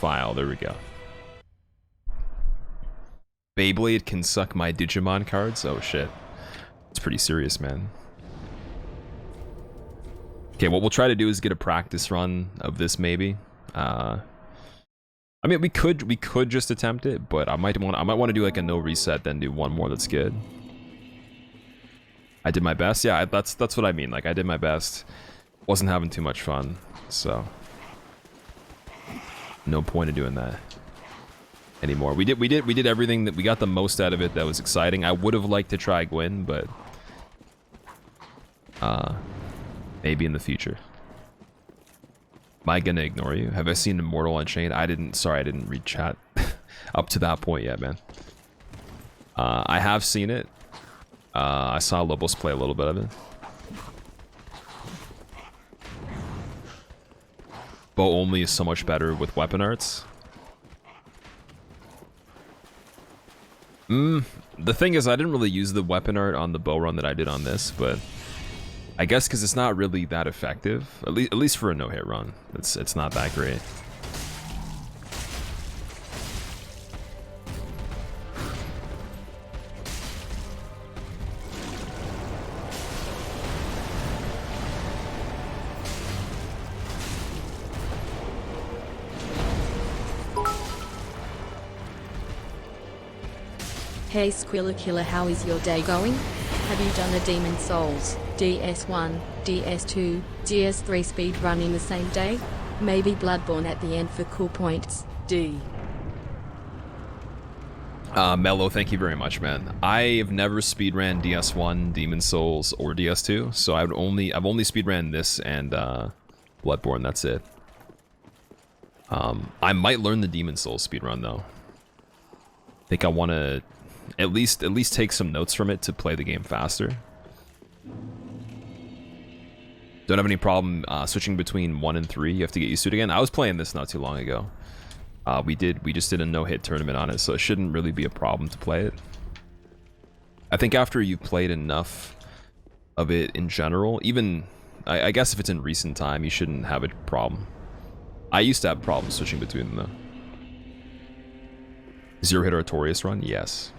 file. There we go. Beyblade can suck my Digimon cards? Oh shit. It's pretty serious, man. Okay, what we'll try to do is get a practice run of this maybe. I mean we could just attempt it, but I might want to do like a no reset, then do one more that's good. I did my best. Yeah, that's what I mean. Like I did my best. Wasn't having too much fun, so no point in doing that anymore. We did everything that we got the most out of it that was exciting. I would have liked to try Gwyn, but maybe in the future. Am I gonna ignore you? Have I seen Immortal Unchained? Sorry, I didn't read chat up to that point yet, man. I have seen it. I saw Lobos play a little bit of it. Bow only is so much better with weapon arts. The thing is, I didn't really use the weapon art on the bow run that I did on this, but I guess because it's not really that effective, at least for a no-hit run, it's not that great. Hey Squillakilla, how is your day going? Have you done a Demon Souls, DS1, DS2, DS3 speed run in the same day? Maybe Bloodborne at the end for cool points, D. Mello, thank you very much, man. I've never speedran DS1, Demon Souls, or DS2, so I've only speedran this and Bloodborne, that's it. I might learn the Demon Souls speedrun though. I think I want to at least take some notes from it to play the game faster. Don't have any problem switching between 1 and 3. You have to get used to it again. I was playing this not too long ago. We just did a no-hit tournament on it, so it shouldn't really be a problem to play it. I think after you've played enough of it in general, even I guess if it's in recent time, you shouldn't have a problem. I used to have problems switching between them though. Zero hit Artorias run? Yes.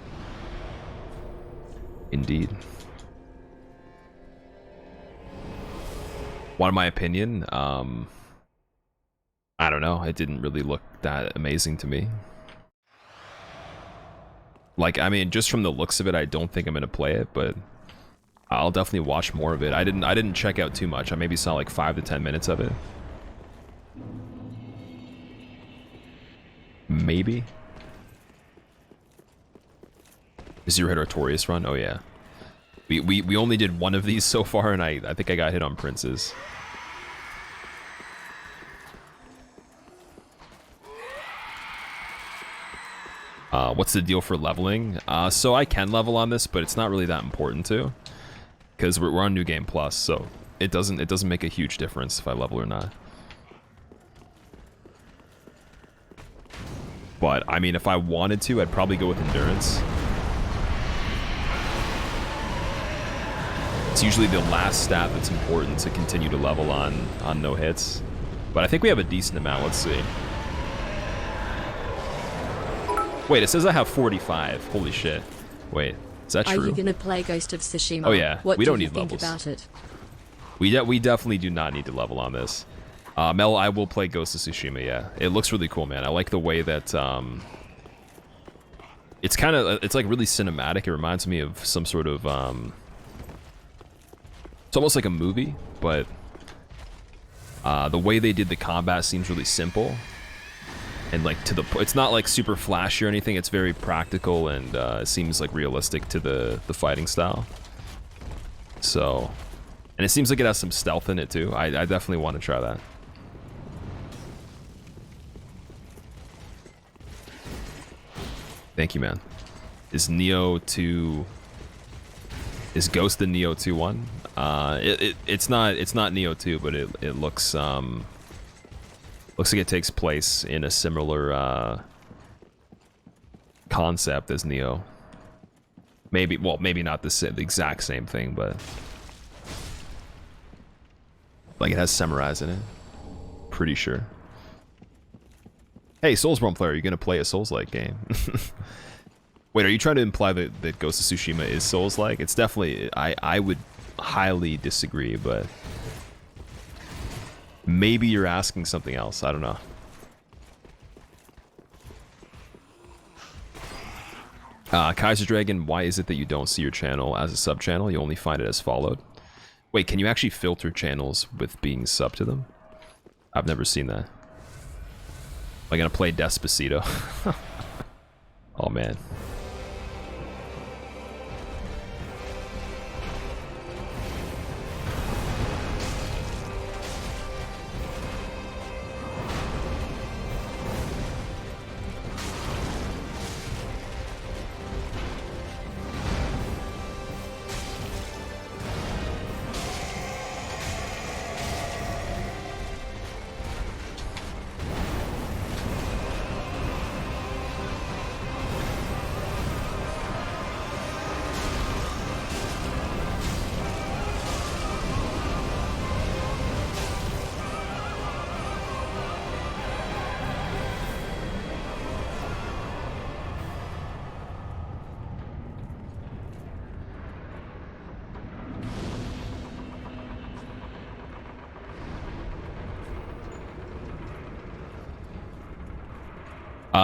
Indeed. Want my opinion? I don't know. It didn't really look that amazing to me. Like, I mean, just from the looks of it, I don't think I'm gonna play it, but I'll definitely watch more of it. I didn't check out too much. I maybe saw like 5 to 10 minutes of it. Maybe. Zero hit Artorias run? Oh yeah. We only did one of these so far, and I think I got hit on Princes. What's the deal for leveling? So I can level on this, but it's not really that important to, because we're on New Game Plus, so it doesn't make a huge difference if I level or not. But I mean, if I wanted to, I'd probably go with Endurance. It's usually the last stat that's important to continue to level on no hits. But I think we have a decent amount. Let's see. Wait, it says I have 45. Holy shit. Wait, is that true? Are you gonna play Ghost of Tsushima? Oh yeah, what we don't do you need think levels. About it? We definitely do not need to level on this. Mel, I will play Ghost of Tsushima, yeah. It looks really cool, man. I like the way that, it's like really cinematic. It reminds me of some sort of, it's almost like a movie, but the way they did the combat seems really simple. And like it's not like super flashy or anything. It's very practical and it seems like realistic to the fighting style. So, and it seems like it has some stealth in it too. I definitely want to try that. Thank you, man. Is Ghost the Neo 2 one? It's not Neo 2, but it looks looks like it takes place in a similar concept as Neo. Maybe not the exact same thing, but like it has samurais in it. Pretty sure. Hey, Soulsborne player, you're gonna play a Souls-like game. Wait, are you trying to imply that Ghost of Tsushima is Souls-like? It's definitely... I would highly disagree, but... maybe you're asking something else. I don't know. Kaiser Dragon, why is it that you don't see your channel as a sub-channel? You only find it as followed? Wait, can you actually filter channels with being sub to them? I've never seen that. Am I gonna play Despacito? Oh, man.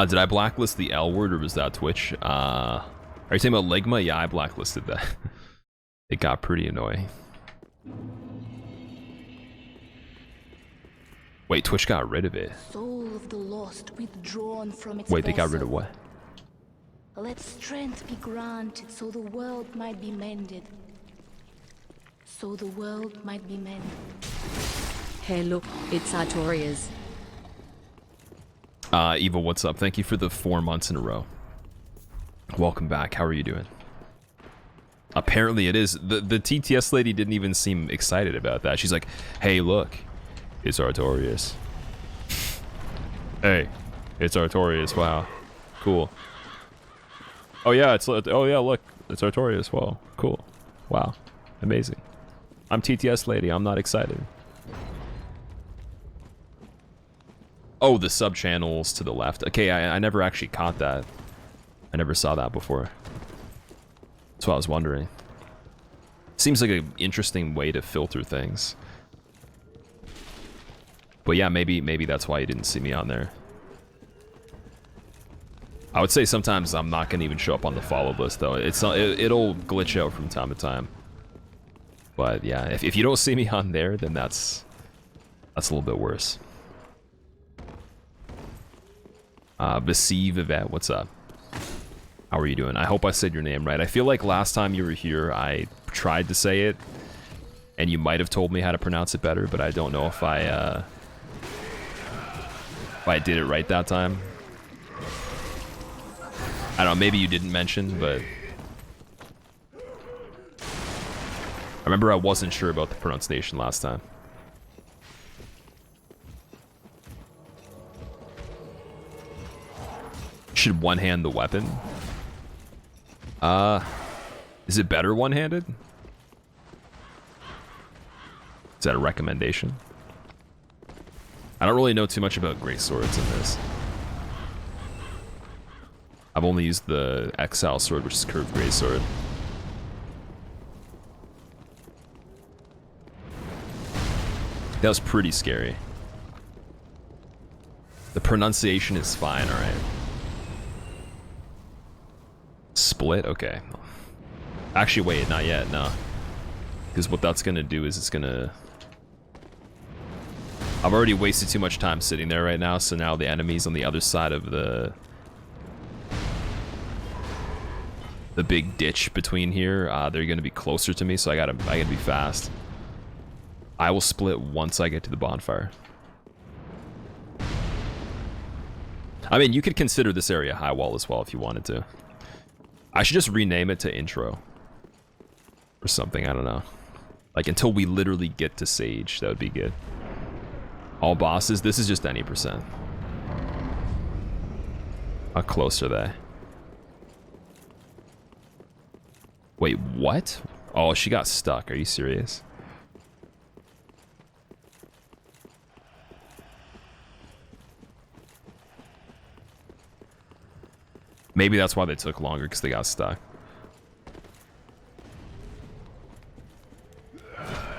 Did I blacklist the L word or was that Twitch? Are you talking about Ligma? Yeah, I blacklisted that. It got pretty annoying. Wait, Twitch got rid of it. Soul of the lost withdrawn from its Wait, they got rid vessel. of what? Let strength be granted so the world might be mended. So the world might be mended. Hey look, it's Artorias. Eva, what's up? Thank you for the 4 months in a row. Welcome back. How are you doing? Apparently it is. The TTS lady didn't even seem excited about that. She's like, hey, look. It's Artorias. Hey, it's Artorias. Wow. Cool. Oh yeah, look. It's Artorias. Wow. Cool. Wow. Amazing. I'm TTS lady. I'm not excited. Oh, the sub-channels to the left. Okay, I never actually caught that. I never saw that before. That's what I was wondering. Seems like an interesting way to filter things. But yeah, maybe that's why you didn't see me on there. I would say sometimes I'm not gonna even show up on the followed list though. It'll glitch out from time to time. But yeah, if you don't see me on there, then that's a little bit worse. Basi Vivette, what's up? How are you doing? I hope I said your name right. I feel like last time you were here, I tried to say it, and you might have told me how to pronounce it better, but I don't know if I did it right that time. I don't know, maybe you didn't mention, but... I remember I wasn't sure about the pronunciation last time. Should one-hand the weapon? Is it better one-handed? Is that a recommendation? I don't really know too much about great swords in this. I've only used the Exile sword, which is curved great sword. That was pretty scary. The pronunciation is fine, alright. Split? Okay. Actually, wait, not yet, no. Because what that's gonna do is it's gonna... I've already wasted too much time sitting there right now, so now the enemies on the other side of the big ditch between here, they're gonna be closer to me, so I gotta be fast. I will split once I get to the bonfire. I mean, you could consider this area high wall as well if you wanted to. I should just rename it to intro. Or something, I don't know. Like, until we literally get to Sage, that would be good. All bosses, this is just any percent. How close are they? Wait, what? Oh, she got stuck. Are you serious? Maybe that's why they took longer, because they got stuck.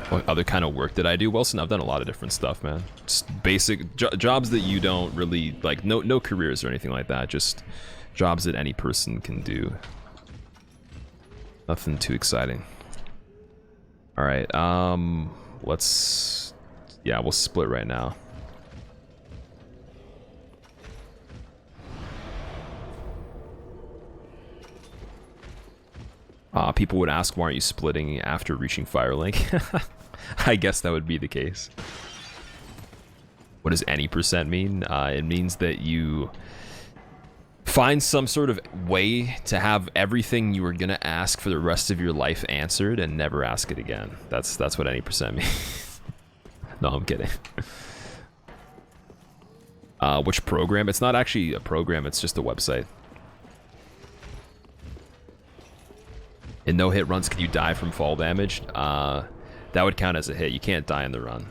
What other kind of work did I do? Wilson, I've done a lot of different stuff, man. Just basic jobs that you don't really like. No careers or anything like that. Just jobs that any person can do. Nothing too exciting. All right. Let's. Yeah, we'll split right now. People would ask, why aren't you splitting after reaching Firelink? I guess that would be the case. What does any percent mean? It means that you find some sort of way to have everything you were gonna ask for the rest of your life answered and never ask it again. That's what any percent means. No, I'm kidding. Which program? It's not actually a program, it's just a website. In no-hit runs, can you die from fall damage? That would count as a hit. You can't die in the run.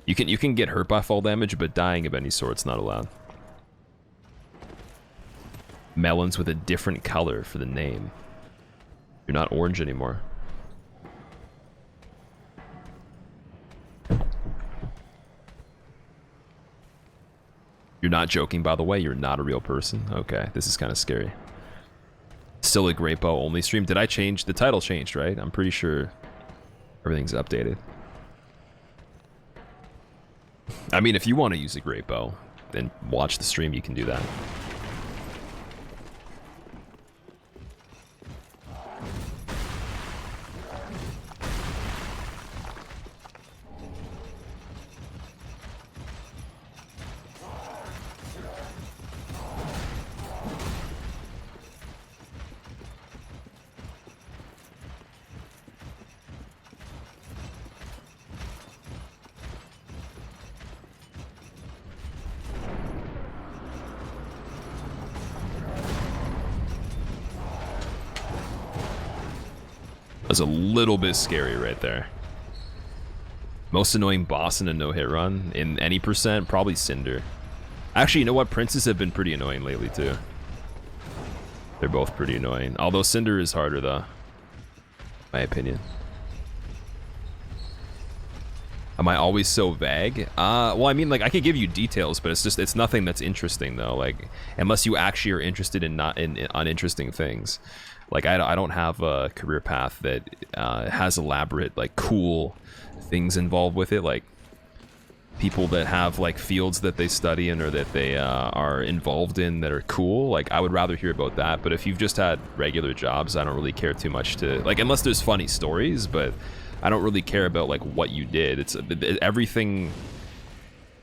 You can get hurt by fall damage, but dying of any sort's not allowed. Melons with a different color for the name. You're not orange anymore. You're not joking, by the way. You're not a real person. Okay, this is kind of scary. Still a great bow only stream. Did I change? The title changed, right? I'm pretty sure everything's updated. I mean, if you want to use a great bow, then watch the stream, you can do that. That's a little bit scary right there. Most annoying boss in a no-hit run in any percent, probably Cinder. Actually, you know what? Princes have been pretty annoying lately too. They're both pretty annoying. Although Cinder is harder though, my opinion. Am I always so vague? Well, I mean, like, I could give you details, but it's nothing that's interesting though. Like, unless you actually are interested in uninteresting things. Like, I don't have a career path that has elaborate, like, cool things involved with it. Like, people that have, like, fields that they study in or that they are involved in that are cool. Like, I would rather hear about that. But if you've just had regular jobs, I don't really care too much to... Like, unless there's funny stories, but I don't really care about, like, what you did. It's everything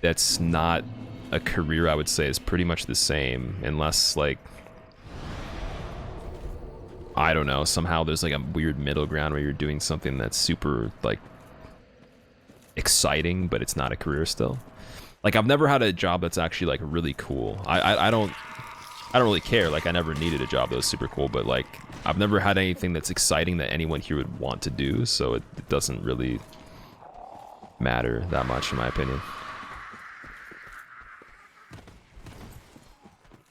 that's not a career, I would say, is pretty much the same. Unless, like... I don't know, somehow there's like a weird middle ground where you're doing something that's super like exciting, but it's not a career still. Like, I've never had a job that's actually like really cool. I don't really care. Like, I never needed a job that was super cool, but like I've never had anything that's exciting that anyone here would want to do, so it doesn't really matter that much in my opinion.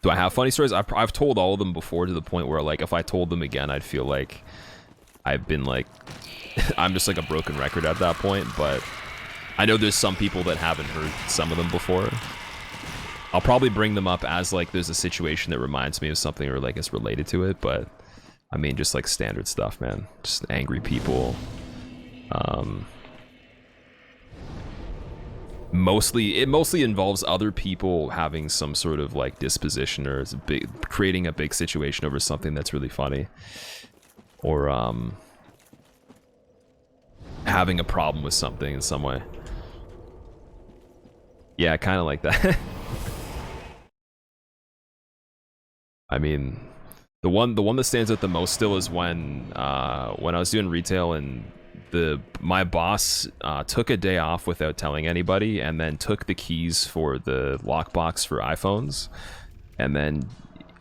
Do I have funny stories? I've told all of them before to the point where, like, if I told them again, I'd feel like I've been, like, I'm just, like, a broken record at that point, but I know there's some people that haven't heard some of them before. I'll probably bring them up as, like, there's a situation that reminds me of something or, like, is related to it, but, I mean, just, like, standard stuff, man. Just angry people. It mostly involves other people having some sort of like disposition or creating a big situation over something that's really funny, or having a problem with something in some way. Yeah, kind of like that. I mean, the one that stands out the most still is when I was doing retail and my boss took a day off without telling anybody, and then took the keys for the lockbox for iPhones, and then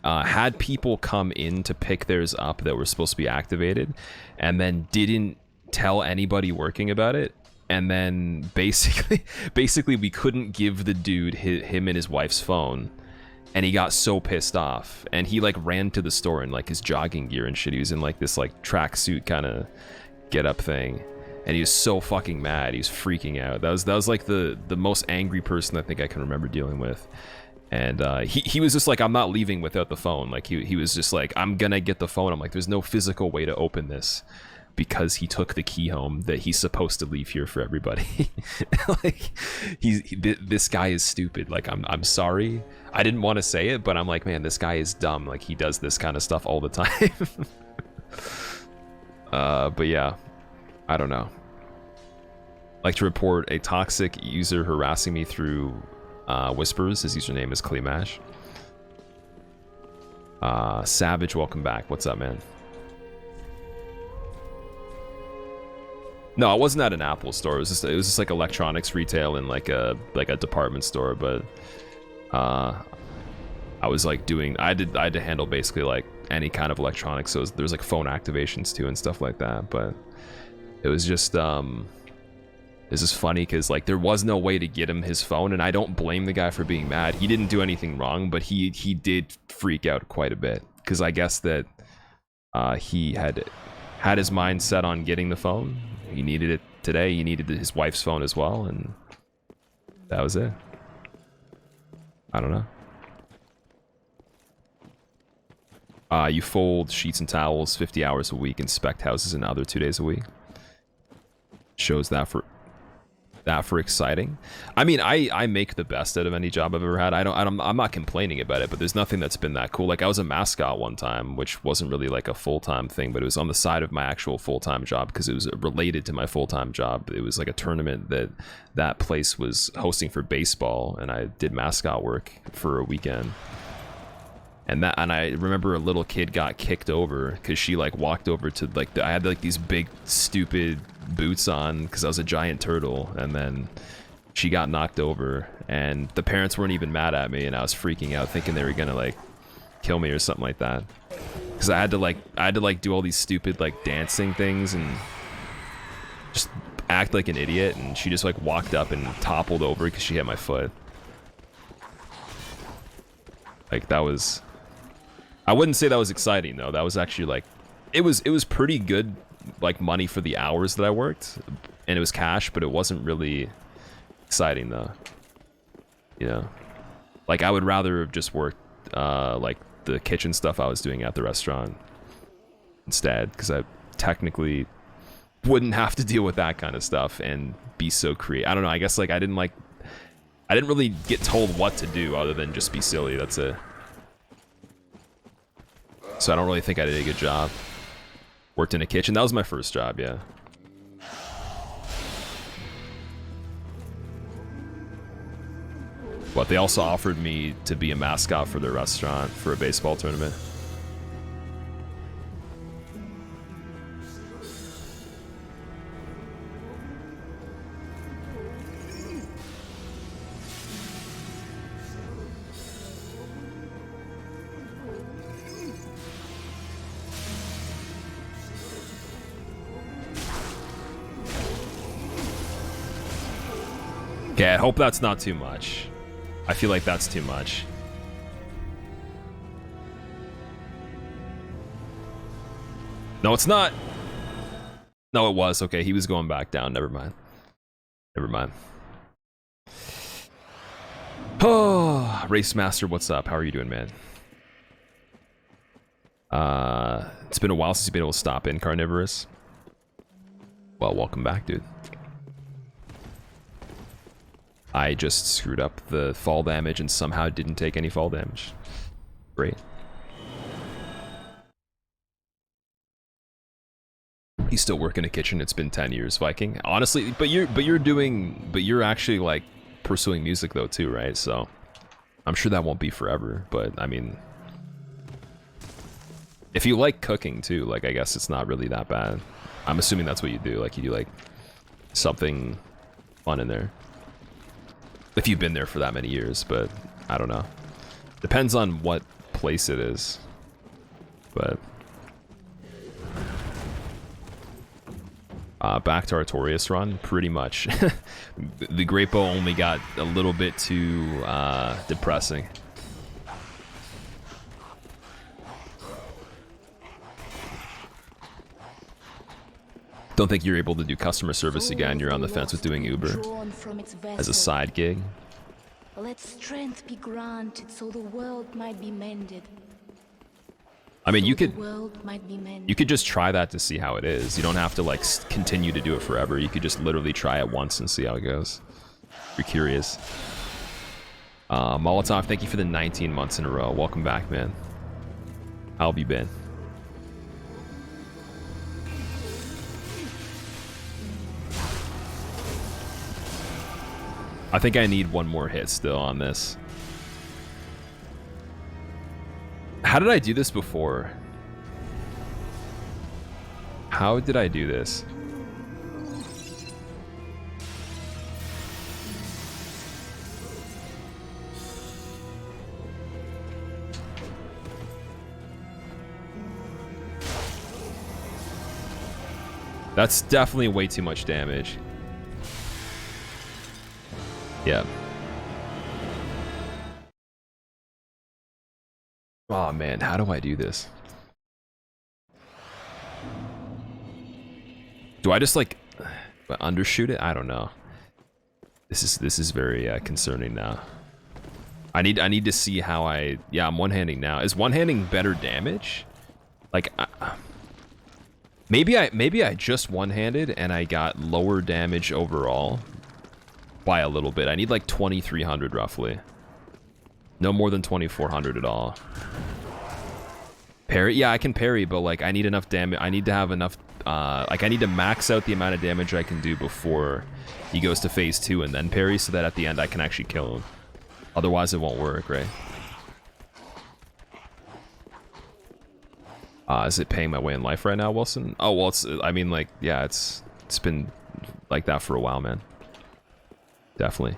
had people come in to pick theirs up that were supposed to be activated, and then didn't tell anybody working about it. And then basically we couldn't give the dude him and his wife's phone, And he got so pissed off, and he like ran to the store in like his jogging gear and shit. He was in like this like tracksuit kind of get up thing, and he was so fucking mad. He was freaking out. That was like the most angry person I think I can remember dealing with. And he was just like, I'm not leaving without the phone. Like he was just like, I'm gonna get the phone. I'm like, there's no physical way to open this, because he took the key home that he's supposed to leave here for everybody. Like this guy is stupid. Like I'm sorry. I didn't want to say it, but I'm like, man, this guy is dumb. Like he does this kind of stuff all the time. But yeah, I don't know. Like to report a toxic user harassing me through whispers. His username is Cleamash. Savage, welcome back. What's up, man? No, I wasn't at an Apple store. It was just like electronics retail in like a department store. But I was like I had to handle basically like any kind of electronics. So there was like phone activations too and stuff like that. But it was just this is funny because like there was no way to get him his phone, and I don't blame the guy for being mad. He didn't do anything wrong, but he did freak out quite a bit, because I guess that he had his mind set on getting the phone. He needed it today. He needed his wife's phone as well, and that was it. I don't know. You fold sheets and towels 50 hours a week, inspect houses another 2 days a week. Shows that for exciting. I mean, I make the best out of any job I've ever had. I'm not complaining about it, but there's nothing that's been that cool. Like I was a mascot one time, which wasn't really like a full-time thing, but it was on the side of my actual full-time job because it was related to my full-time job. It was like a tournament that place was hosting for baseball, and I did mascot work for a weekend. And I remember a little kid got kicked over because she like walked over to like I had like these big stupid boots on because I was a giant turtle, and then she got knocked over, and the parents weren't even mad at me, and I was freaking out thinking they were gonna like kill me or something like that, because I had to like do all these stupid like dancing things and just act like an idiot, and she just like walked up and toppled over because she hit my foot. Like that was, I wouldn't say that was exciting though. That was actually like, it was pretty good, like money for the hours that I worked, and it was cash, but it wasn't really exciting though. You know, like I would rather have just worked like the kitchen stuff I was doing at the restaurant instead, because I technically wouldn't have to deal with that kind of stuff and be so creative. I don't know. I guess like I didn't really get told what to do other than just be silly. That's it. So I don't really think I did a good job. Worked in a kitchen. That was my first job, yeah. But they also offered me to be a mascot for their restaurant for a baseball tournament. Okay, I hope that's not too much. I feel like that's too much. No, it's not. No, it was. Okay, he was going back down. Never mind. Never mind. Oh, Race Master, what's up? How are you doing, man? It's been a while since you've been able to stop in, Carnivorous. Well, welcome back, dude. I just screwed up the fall damage and somehow didn't take any fall damage. Great. He's still working in a kitchen. It's been 10 years, Viking. Honestly, but you're actually like pursuing music though too, right? So I'm sure that won't be forever, but I mean, if you like cooking too, like I guess it's not really that bad. I'm assuming that's what you do. Like you do like something fun in there. If you've been there for that many years, but I don't know. Depends on what place it is. But back to Artorias run, pretty much. The Great Bow only got a little bit too depressing. Don't think you're able to do customer service again. You're on the fence with doing Uber as a side gig. Let strength be granted so the world might be mended. I mean, So you the could world might be mended. you could just try that to see how it is. You don't have to like continue to do it forever. You could just literally try it once and see how it goes. If you're curious. Molotov, thank you for the 19 months in a row. Welcome back, man. How have you been? I think I need one more hit still on this. How did I do this before? How did I do this? That's definitely way too much damage. Yeah. Oh man, how do I do this? Do I just like undershoot it? I don't know. This is very concerning now. I need to see how I. Yeah, I'm one-handing now. Is one-handing better damage? Like, maybe I just one-handed and I got lower damage overall by a little bit. I need like 2,300 roughly. No more than 2,400 at all. Parry? Yeah, I can parry, but like I need enough damage. I need to have enough. Like I need to max out the amount of damage I can do before he goes to phase 2 and then parry, so that at the end I can actually kill him. Otherwise, it won't work, right? Is it paying my way in life right now, Wilson? Oh well, it's. I mean, like, yeah, it's been like that for a while, man. Definitely.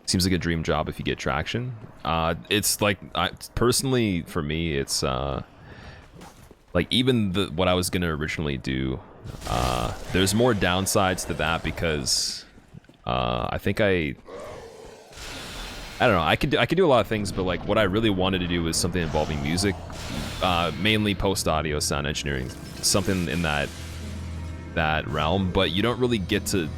Seems like a dream job if you get traction. It's like, personally for me, it's like even what I was gonna originally do. There's more downsides to that because I think I don't know. I could do a lot of things, but like what I really wanted to do was something involving music, mainly post audio, sound engineering, something in that realm. But you don't really get to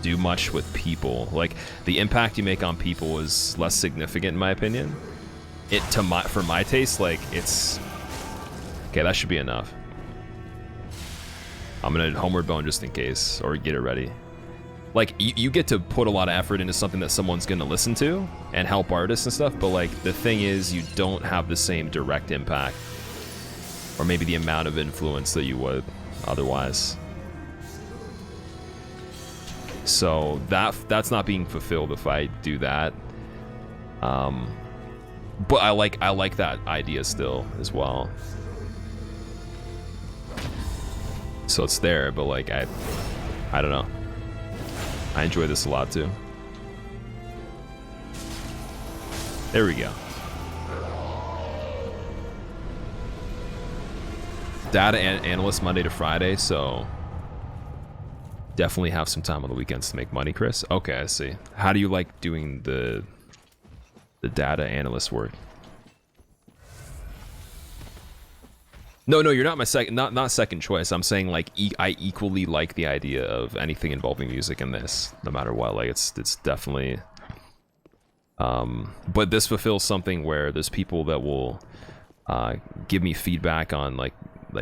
do much with people. Like the impact you make on people is less significant in my opinion. For my taste, like it's okay. That should be enough. I'm gonna homeward bone just in case, or get it ready. Like you get to put a lot of effort into something that someone's gonna listen to and help artists and stuff, but like the thing is you don't have the same direct impact or maybe the amount of influence that you would otherwise. So that's not being fulfilled if I do that. But I like that idea still as well. So it's there, but like I don't know. I enjoy this a lot too. There we go. Data analyst Monday to Friday, so definitely have some time on the weekends to make money, Chris. Okay, I see. How do you like doing the data analyst work? No, you're not my not second choice. I'm saying like I equally like the idea of anything involving music in this, no matter what. Like it's definitely. But this fulfills something where there's people that will give me feedback on like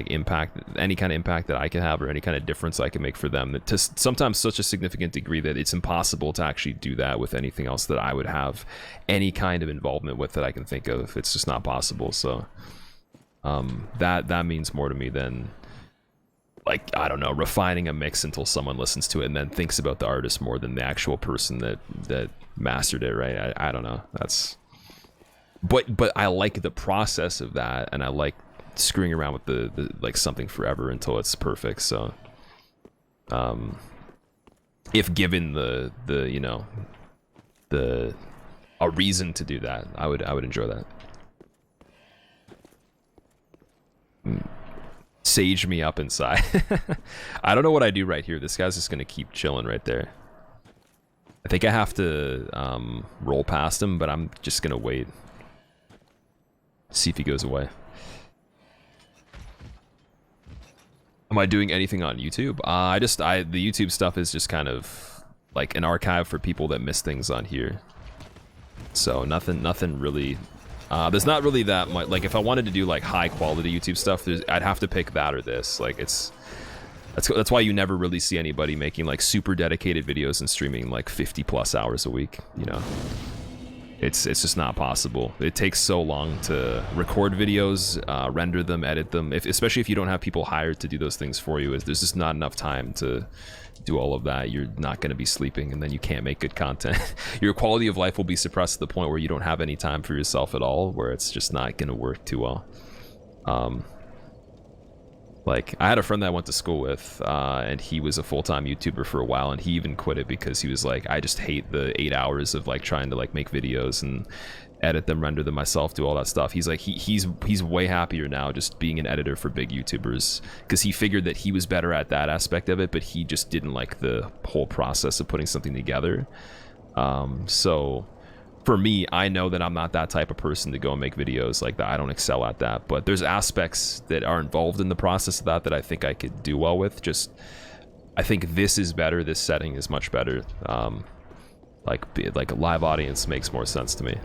impact, any kind of impact that I can have or any kind of difference I can make for them, to sometimes such a significant degree that it's impossible to actually do that with anything else that I would have any kind of involvement with that I can think of. It's just not possible. So that means more to me than like, I don't know, refining a mix until someone listens to it and then thinks about the artist more than the actual person that mastered it, right? I don't know. That's but I like the process of that, and I like screwing around with the like something forever until it's perfect. So if given the you know a reason to do that, I would enjoy that. Sage me up inside. I don't know what I do right here. This guy's just gonna keep chilling right there. I think I have to roll past him, but I'm just gonna wait, see if he goes away. Am I doing anything on YouTube? The YouTube stuff is just kind of like an archive for people that miss things on here. So nothing really. There's not really that much. Like if I wanted to do like high quality YouTube stuff, I'd have to pick that or this. Like that's why you never really see anybody making like super dedicated videos and streaming like 50+ hours a week. You know, it's just not possible. It takes so long to record videos, render them, edit them. Especially if you don't have people hired to do those things for you, there's just not enough time to do all of that. You're not going to be sleeping, and then you can't make good content. Your quality of life will be suppressed to the point where you don't have any time for yourself at all, where it's just not going to work too well. Like I had a friend that I went to school with, and he was a full-time YouTuber for a while, and he even quit it because he was like, I just hate the 8 hours of like trying to like make videos and edit them, render them myself, do all that stuff. He's like, he's way happier now just being an editor for big YouTubers, because he figured that he was better at that aspect of it, but he just didn't like the whole process of putting something together. So for me, I know that I'm not that type of person to go and make videos like that. I don't excel at that, but there's aspects that are involved in the process of that I think I could do well with. Just, I think this is better. This setting is much better. Like a live audience makes more sense to me.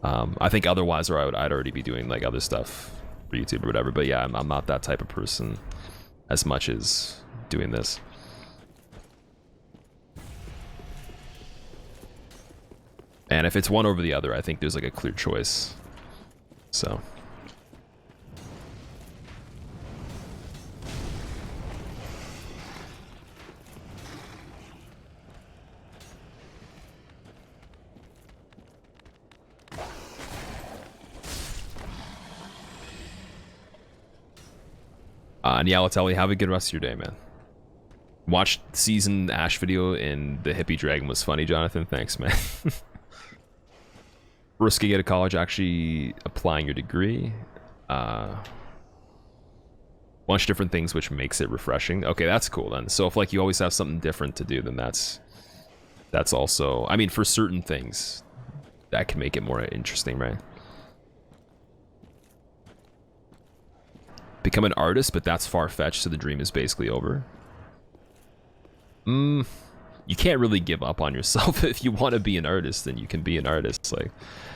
I think otherwise, I'd already be doing like other stuff for YouTube or whatever. But yeah, I'm not that type of person as much as doing this. And if it's one over the other, I think there's like a clear choice. So. And yeah, I'll tell you, have a good rest of your day, man. Watched season Ash video and the hippie dragon was funny, Jonathan. Thanks, man. Risky get to college, actually applying your degree. Bunch of different things, which makes it refreshing. Okay, that's cool then. So if like you always have something different to do, then that's also, I mean, for certain things, that can make it more interesting, right? Become an artist, but that's far-fetched, so the dream is basically over. You can't really give up on yourself. If you want to be an artist, then you can be an artist. Like,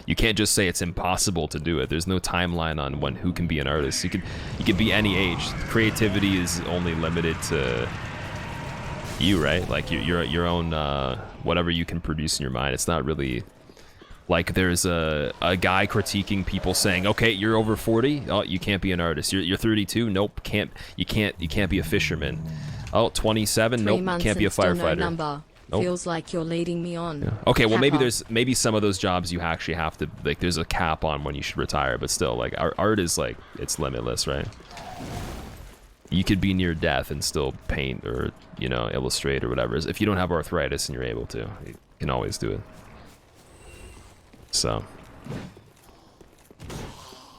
you can't just say it's impossible to do it. There's no timeline on who can be an artist. You could be any age. Creativity is only limited to you, right? Like your own whatever you can produce in your mind. It's not really like there's a guy critiquing people saying, okay, you're over 40, oh, you can't be an artist. You're 32, nope, you can't be a fisherman. Oh, 27, nope, you can't be a firefighter. No number. Nope. Feels like you're leading me on. Yeah. Okay, well maybe some of those jobs you actually have to, like, there's a cap on when you should retire, but still, like, art is like, it's limitless, right? You could be near death and still paint or, you know, illustrate or whatever. If you don't have arthritis and you're able to, you can always do it. So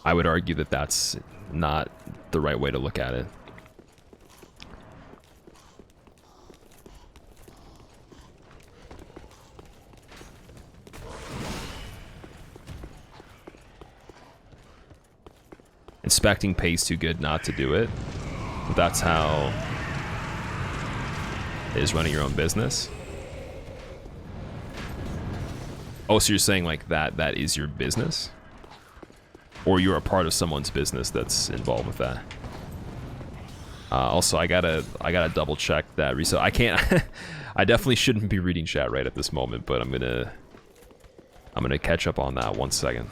I would argue that that's not the right way to look at it. Inspecting pays too good not to do it. But that's how it is running your own business. Oh, so you're saying like that is your business? Or you're a part of someone's business that's involved with that? Also, I gotta double check that resale. I can't. I definitely shouldn't be reading chat right at this moment, but I'm gonna catch up on that 1 second.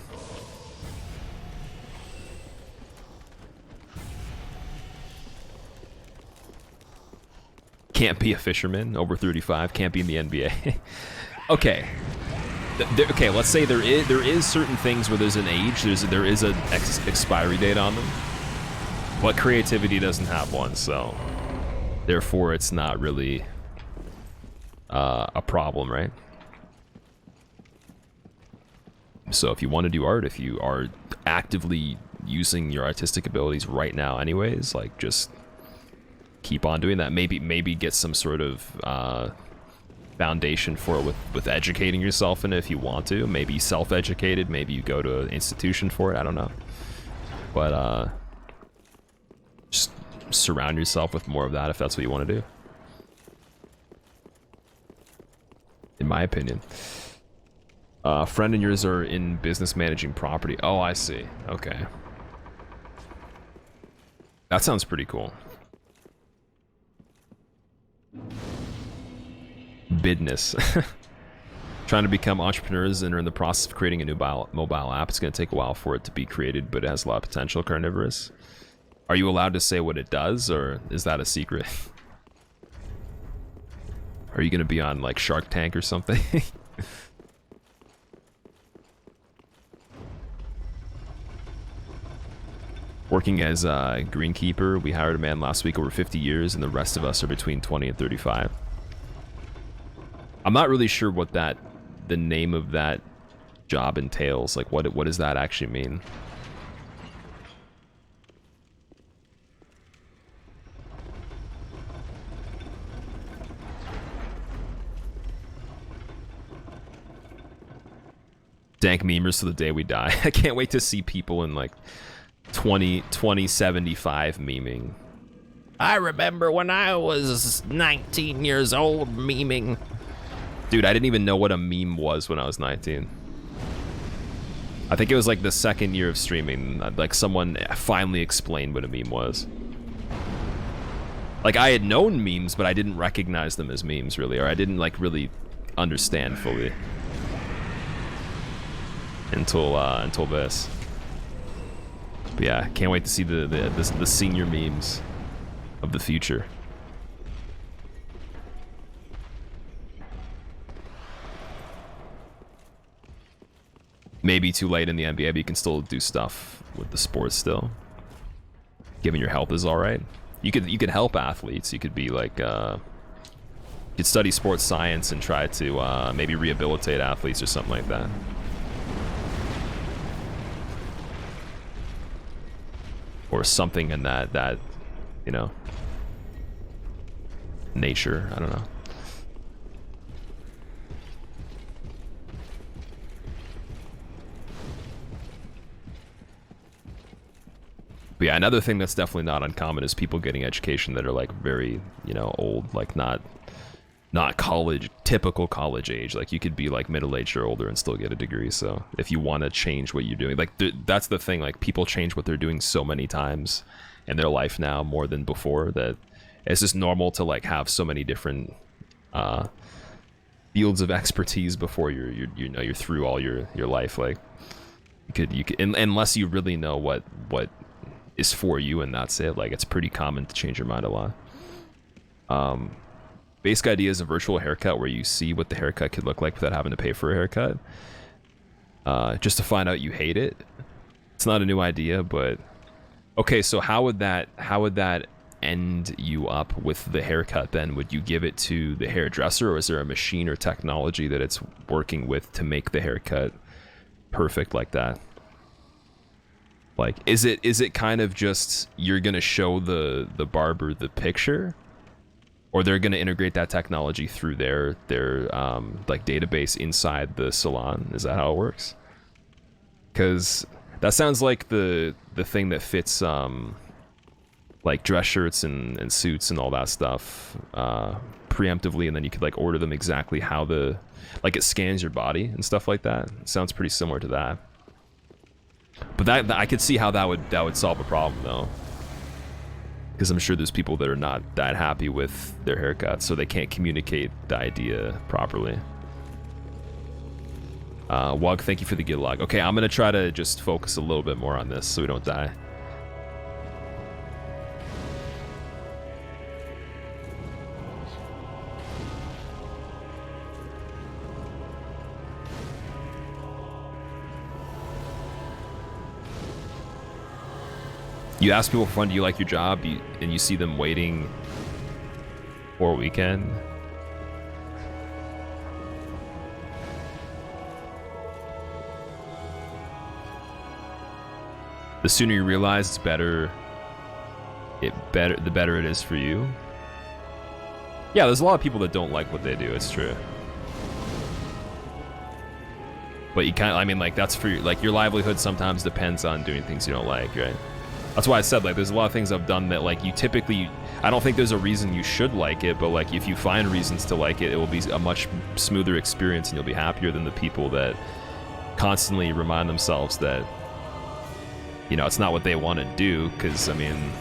Can't be a fisherman over 35. Can't be in the NBA. Okay. Okay, let's say there is certain things where there's an age, there is an expiry date on them, but creativity doesn't have one, so therefore it's not really a problem, right? So if you want to do art, if you are actively using your artistic abilities right now anyways, like, just keep on doing that. Maybe get some sort of foundation for it with educating yourself in it if you want to. Maybe self-educated, maybe you go to an institution for it, I don't know. But just surround yourself with more of that if that's what you want to do. In my opinion. Friend and yours are in business managing property. Oh, I see. Okay. That sounds pretty cool. Bidness. Trying to become entrepreneurs and are in the process of creating a new mobile app. It's going to take a while for it to be created, but it has a lot of potential. Carnivorous. Are you allowed to say what it does, or is that a secret? Are you going to be on like Shark Tank or something? Working as a greenkeeper, we hired a man last week over 50 years, and the rest of us are between 20 and 35. I'm not really sure what the name of that job entails. Like, what does that actually mean? Dank memers to the day we die. I can't wait to see people in like 2075 memeing. I remember when I was 19 years old memeing. Dude, I didn't even know what a meme was when I was 19. I think it was like the second year of streaming. Like someone finally explained what a meme was. Like I had known memes, but I didn't recognize them as memes really, or I didn't like really understand fully. Until this. But yeah, can't wait to see the senior memes of the future. Maybe too late in the NBA, but you can still do stuff with the sports still. Given your health is all right, you could help athletes. You could be like you could study sports science and try to maybe rehabilitate athletes or something like that. Or something in that you know, nature. I don't know. But yeah, another thing that's definitely not uncommon is people getting education that are like very, you know, old, like not college, typical college age. Like you could be like middle-aged or older and still get a degree. So if you want to change what you're doing, like that's the thing, like people change what they're doing so many times in their life now more than before that it's just normal to like have so many different fields of expertise before you're through all your life. Like you could unless you really know what is for you and that's it, like it's pretty common to change your mind a lot. Basic idea is a virtual haircut where you see what the haircut could look like without having to pay for a haircut. Just to find out you hate it. It's not a new idea, but okay, so how would that end you up with the haircut then? Would you give it to the hairdresser, or is there a machine or technology that it's working with to make the haircut perfect like that? Like, is it kind of just you're gonna show the barber the picture, or they're gonna integrate that technology through their like database inside the salon? Is that how it works? Because that sounds like the thing that fits like dress shirts and suits and all that stuff preemptively, and then you could like order them exactly how like it scans your body and stuff like that. It sounds pretty similar to that. But that I could see how that would solve a problem though, because I'm sure there's people that are not that happy with their haircuts, so they can't communicate the idea properly. Wug, thank you for the guild log. Okay, I'm gonna try to just focus a little bit more on this so we don't die. You ask people for fun, do you like your job? And you see them waiting for a weekend. The sooner you realize it's better, the better it is for you. Yeah, there's a lot of people that don't like what they do, it's true. But you kind of, I mean, like, that's for like your livelihood sometimes depends on doing things you don't like, right? That's why I said, like, there's a lot of things I've done that, like, you typically, I don't think there's a reason you should like it, but, like, if you find reasons to like it, it will be a much smoother experience and you'll be happier than the people that constantly remind themselves that, you know, it's not what they want to do, because, I mean,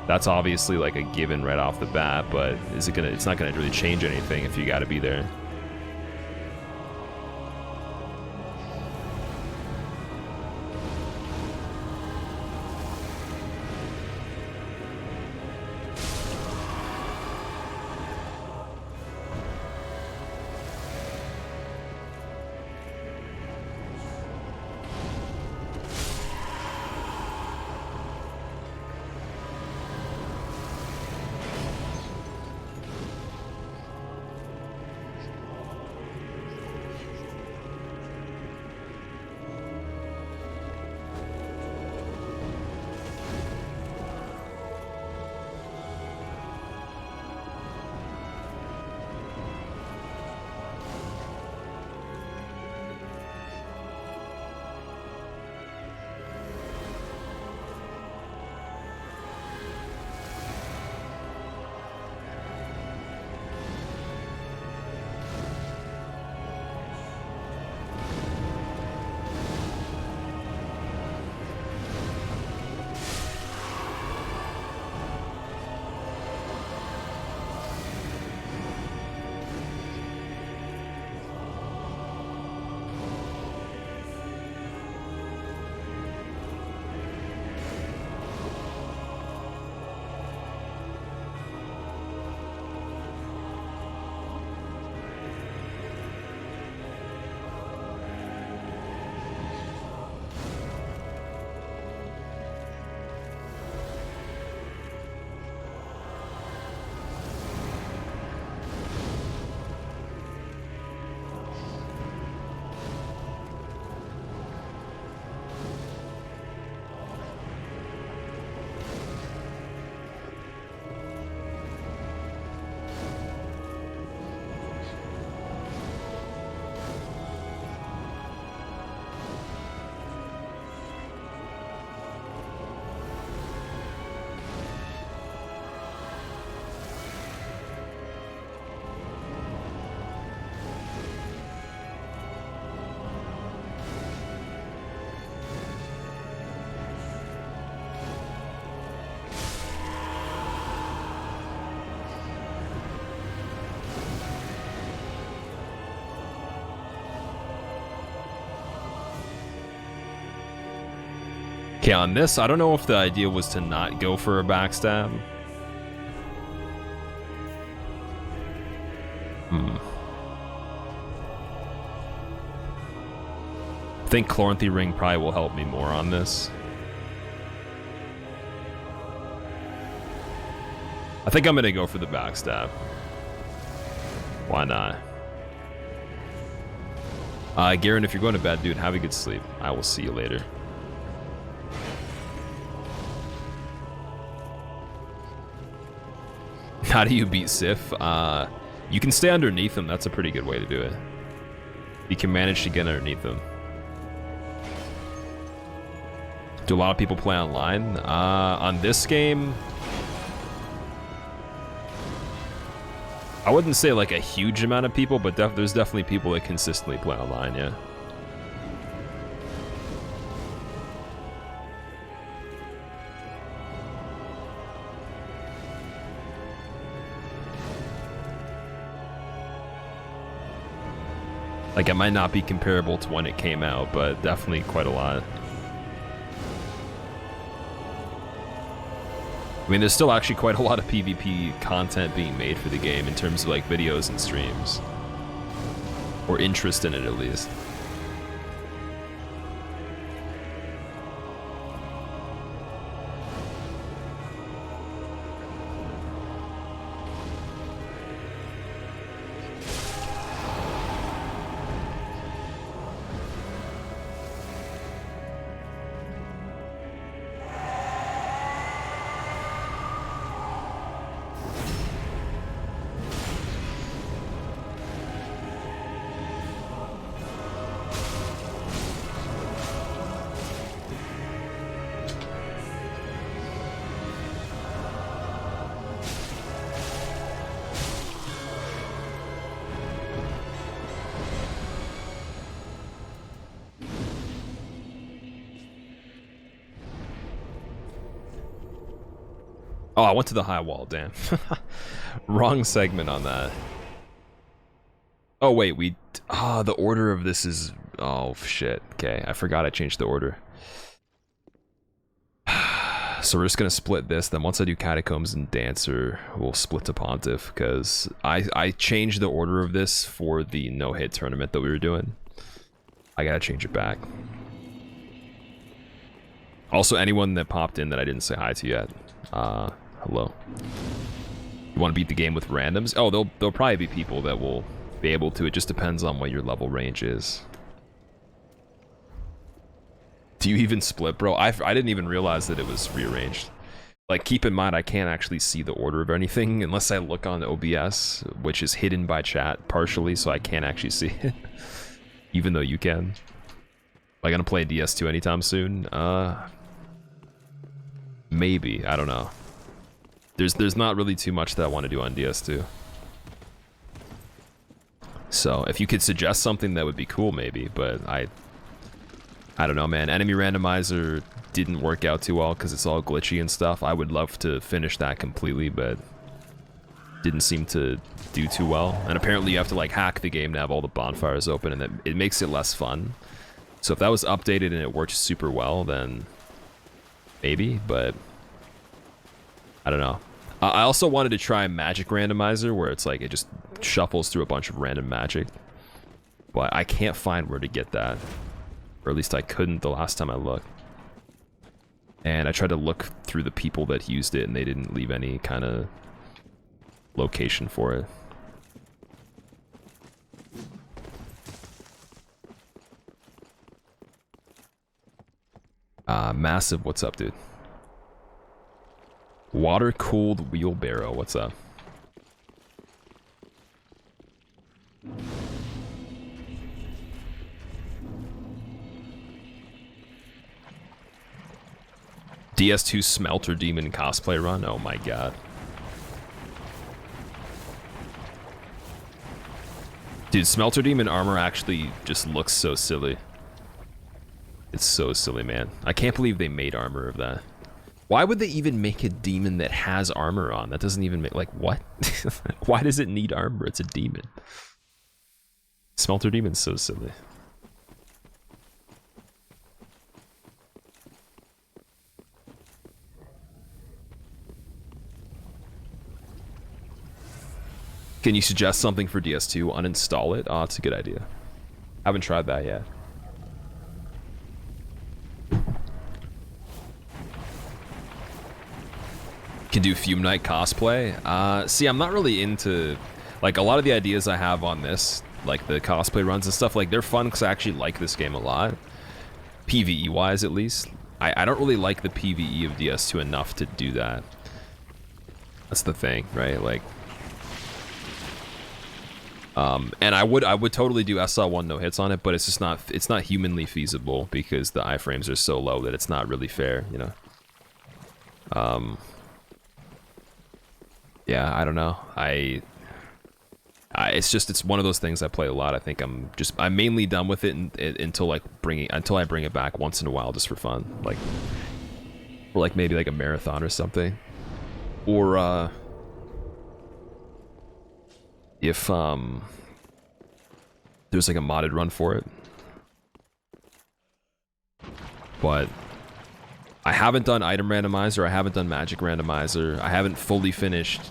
that's obviously, like, a given right off the bat, but it's not gonna really change anything if you gotta be there. Okay, on this, I don't know if the idea was to not go for a backstab. I think Chloranthy Ring probably will help me more on this. I think I'm gonna go for the backstab. Why not? Garen, if you're going to bed, dude, have a good sleep. I will see you later. How do you beat Sif? You can stay underneath him. That's a pretty good way to do it. You can manage to get underneath him. Do a lot of people play online? On this game, I wouldn't say like a huge amount of people, but there's definitely people that consistently play online, yeah. Like, it might not be comparable to when it came out, but definitely quite a lot. I mean, there's still actually quite a lot of PvP content being made for the game in terms of, like, videos and streams. Or interest in it, at least. Oh, I went to the high wall, damn. Wrong segment on that. Oh, wait, the order of this is... Oh, shit. Okay, I forgot I changed the order. So we're just gonna split this, then once I do Catacombs and Dancer, we'll split to Pontiff, because I changed the order of this for the no-hit tournament that we were doing. I gotta change it back. Also, anyone that popped in that I didn't say hi to yet, hello. You want to beat the game with randoms? Oh, there'll probably be people that will be able to. It just depends on what your level range is. Do you even split, bro? I didn't even realize that it was rearranged. Like, keep in mind, I can't actually see the order of anything unless I look on OBS, which is hidden by chat partially, so I can't actually see it. Even though you can. Am I gonna play DS2 anytime soon? Maybe. I don't know. There's not really too much that I want to do on DS2. So, if you could suggest something, that would be cool, maybe, but I don't know, man. Enemy randomizer didn't work out too well because it's all glitchy and stuff. I would love to finish that completely, but didn't seem to do too well. And apparently you have to like hack the game to have all the bonfires open, and it makes it less fun. So if that was updated and it worked super well, then maybe, but I don't know. I also wanted to try magic randomizer, where it's like it just shuffles through a bunch of random magic, but I can't find where to get that. Or at least I couldn't the last time I looked. And I tried to look through the people that used it, and they didn't leave any kind of location for it. Massive, what's up, dude? Water-cooled wheelbarrow, what's up? DS2 Smelter Demon cosplay run? Oh my god. Dude, Smelter Demon armor actually just looks so silly. It's so silly, man. I can't believe they made armor of that. Why would they even make a demon that has armor on? That doesn't even make... Like, what? Why does it need armor? It's a demon. Smelter Demon's so silly. Can you suggest something for DS2? Uninstall it? Oh, it's a good idea. Haven't tried that yet. Can do Fume Knight cosplay? See, I'm not really into... Like, a lot of the ideas I have on this, like the cosplay runs and stuff, like, they're fun because I actually like this game a lot. PvE-wise, at least. I don't really like the PvE of DS2 enough to do that. That's the thing, right? Like... and I would totally do SL1 no hits on it, but it's just not humanly feasible because the iframes are so low that it's not really fair, you know. Yeah, I don't know. It's one of those things I play a lot. I think I'm mainly done with it until I bring it back once in a while just for fun, like maybe like a marathon or something, or if there's like a modded run for it. But I haven't done item randomizer, I haven't done magic randomizer, I haven't fully finished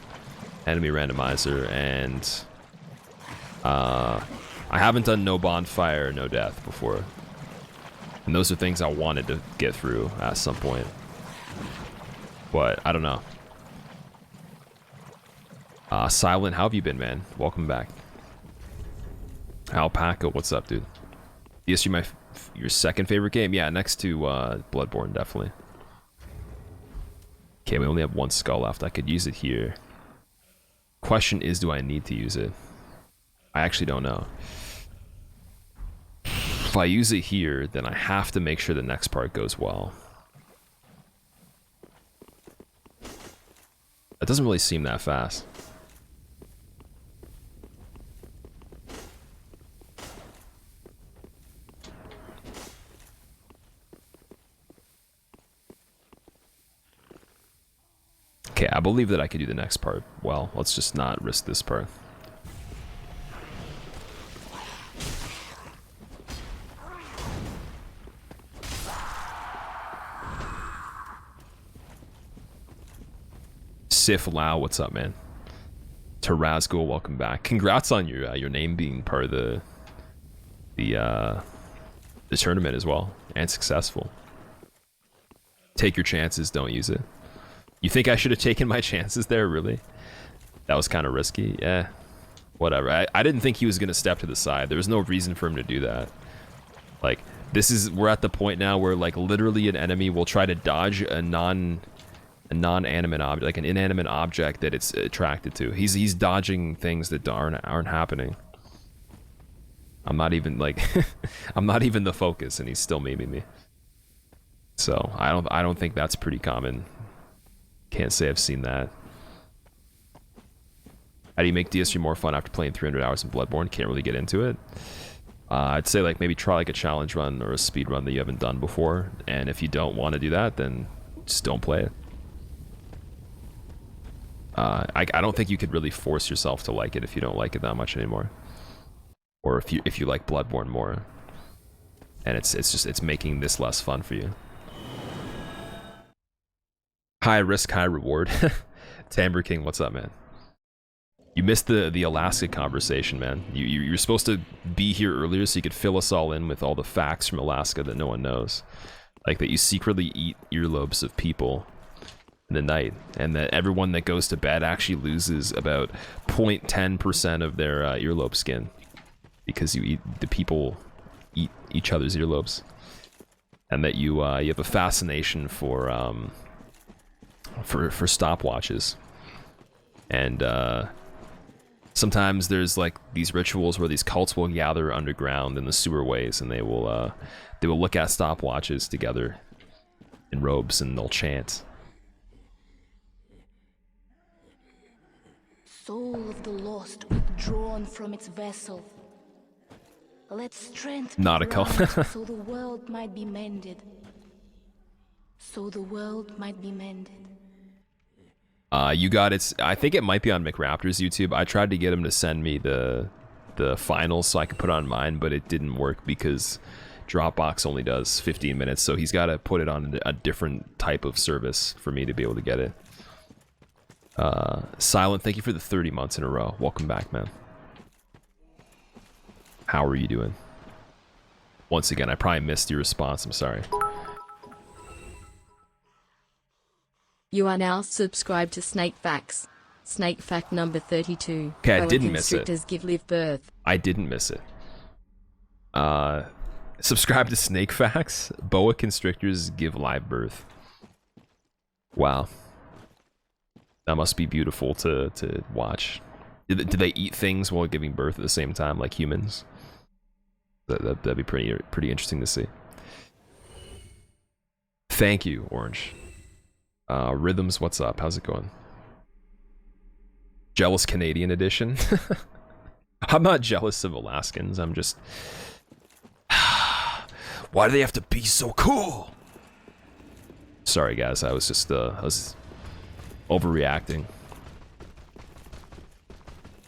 enemy randomizer, and I haven't done no bonfire, no death before. And those are things I wanted to get through at some point. But I don't know. Silent, how have you been, man? Welcome back. Alpaca, what's up, dude? DSU, your second favorite game? Yeah, next to Bloodborne, definitely. Okay, we only have one skull left. I could use it here. Question is, do I need to use it? I actually don't know. If I use it here, then I have to make sure the next part goes well. That doesn't really seem that fast. Okay, I believe that I could do the next part. Well, let's just not risk this part. Sif Lau, what's up, man? Tarazgul, welcome back. Congrats on your name being part of the tournament as well, and successful. Take your chances, don't use it. You think I should have taken my chances there, really? That was kind of risky. Yeah, whatever. I didn't think he was gonna step to the side. There was no reason for him to do that. Like, we're at the point now where like literally an enemy will try to dodge a non-animate object, like an inanimate object that it's attracted to. He's dodging things that aren't happening. I'm not even like I'm not even the focus, and he's still memeing me. So I don't think that's pretty common. Can't say I've seen that. How do you make DS3 more fun after playing 300 hours in Bloodborne? Can't really get into it. I'd say like maybe try like a challenge run or a speed run that you haven't done before, and if you don't want to do that, then just don't play it. I don't think you could really force yourself to like it if you don't like it that much anymore, or if you like Bloodborne more, and it's making this less fun for you. High risk, high reward. Tamber King, what's up, man? You missed the Alaska conversation, man. You're supposed to be here earlier so you could fill us all in with all the facts from Alaska that no one knows, like that you secretly eat earlobes of people in the night, and that everyone that goes to bed actually loses about 0.10% of their earlobe skin because the people eat each other's earlobes, and that you have a fascination for stopwatches, and sometimes there's like these rituals where these cults will gather underground in the sewerways, and they will look at stopwatches together in robes, and they'll chant. Soul of the lost withdrawn from its vessel. Let strength be Nautical. granted so the world might be mended. So the world might be mended. You got it. I think it might be on McRaptor's YouTube. I tried to get him to send me the finals so I could put it on mine, but it didn't work because Dropbox only does 15 minutes, so he's got to put it on a different type of service for me to be able to get it. Silent, thank you for the 30 months in a row. Welcome back, man. How are you doing? Once again, I probably missed your response. I'm sorry. You are now subscribed to Snake Facts. Snake fact number 32. Okay, I Boa didn't miss it. constrictors give live birth. I didn't miss it. Subscribe to Snake Facts. Boa constrictors give live birth. Wow. That must be beautiful to watch. Do they eat things while giving birth at the same time, like humans? That'd be pretty interesting to see. Thank you, Orange. Rhythms, what's up? How's it going? Jealous Canadian edition? I'm not jealous of Alaskans. I'm just... Why do they have to be so cool? Sorry, guys. I was just... I was overreacting.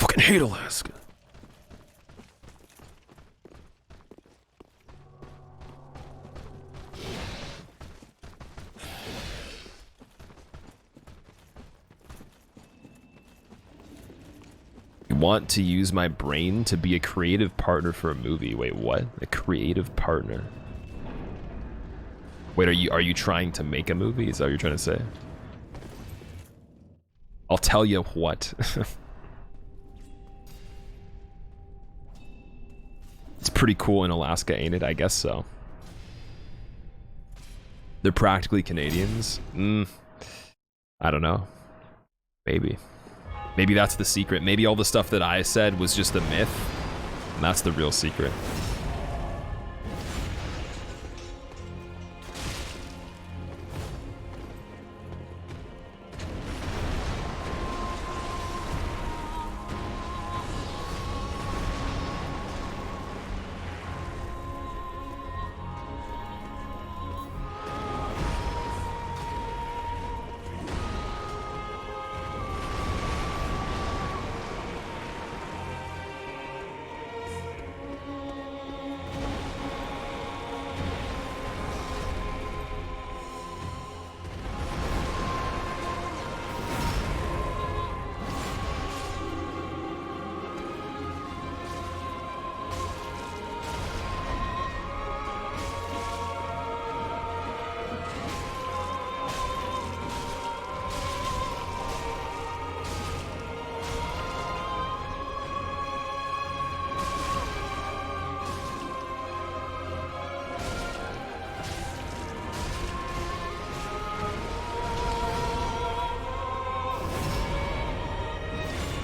Fucking hate Alaska. You want to use my brain to be a creative partner for a movie. Wait, what? A creative partner? Wait, are you trying to make a movie? Is that what you're trying to say? I'll tell you what. It's pretty cool in Alaska, ain't it? I guess so. They're practically Canadians? I don't know. Maybe. Maybe that's the secret. Maybe all the stuff that I said was just a myth, and that's the real secret.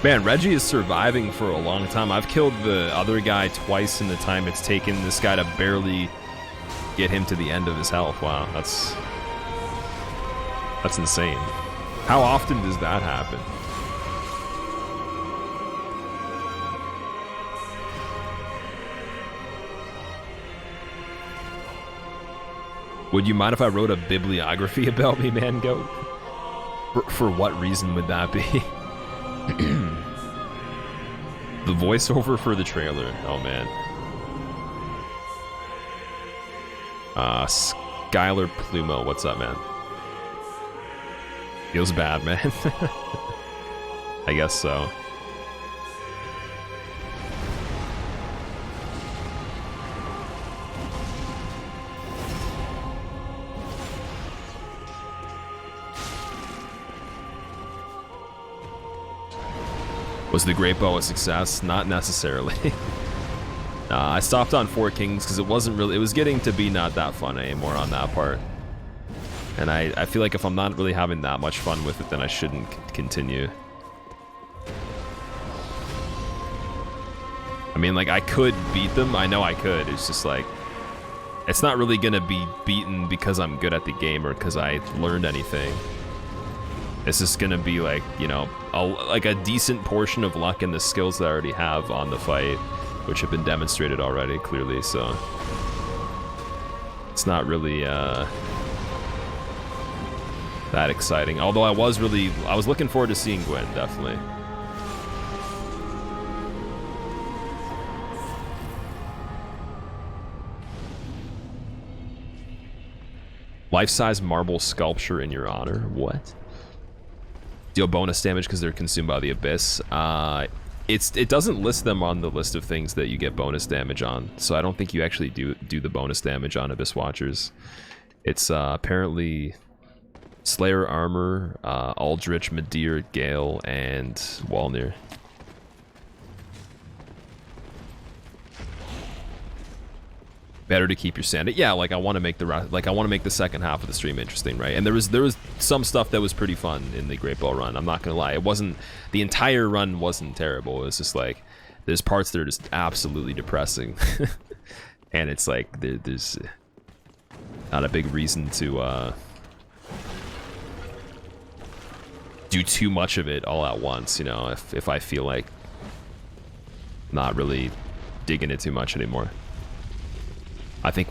Man, Reggie is surviving for a long time. I've killed the other guy twice in the time it's taken this guy to barely get him to the end of his health. Wow, that's insane. How often does that happen? Would you mind if I wrote a bibliography about me, man, goat? For what reason would that be? The voiceover for the trailer. Oh, man. Skylar Plumo, what's up, man? Feels bad, man. I guess so. Was the Great Bow a success? Not necessarily. I stopped on 4 Kings because it wasn't really, it was getting to be not that fun anymore on that part. And I feel like if I'm not really having that much fun with it, then I shouldn't continue. I mean, like, I could beat them. I know I could. It's just like, it's not really gonna be beaten because I'm good at the game or because I learned anything. It's just gonna be like, you know, like a decent portion of luck and the skills that I already have on the fight, which have been demonstrated already, clearly, so... It's not really, that exciting. Although I was looking forward to seeing Gwen, definitely. Life-size marble sculpture in your honor? What? Deal bonus damage because they're consumed by the abyss. It doesn't list them on the list of things that you get bonus damage on, so I don't think you actually do the bonus damage on Abyss Watchers. It's apparently Slayer Armor, Eldritch, Medir, Gale, and Walnir. Better to keep your sanity. Yeah, like I want to make the second half of the stream interesting, right? And there was some stuff that was pretty fun in the Great Ball run. I'm not gonna lie, the entire run wasn't terrible. It was just like there's parts that are just absolutely depressing, and it's like there's not a big reason to do too much of it all at once. You know, if I feel like not really digging it too much anymore. I think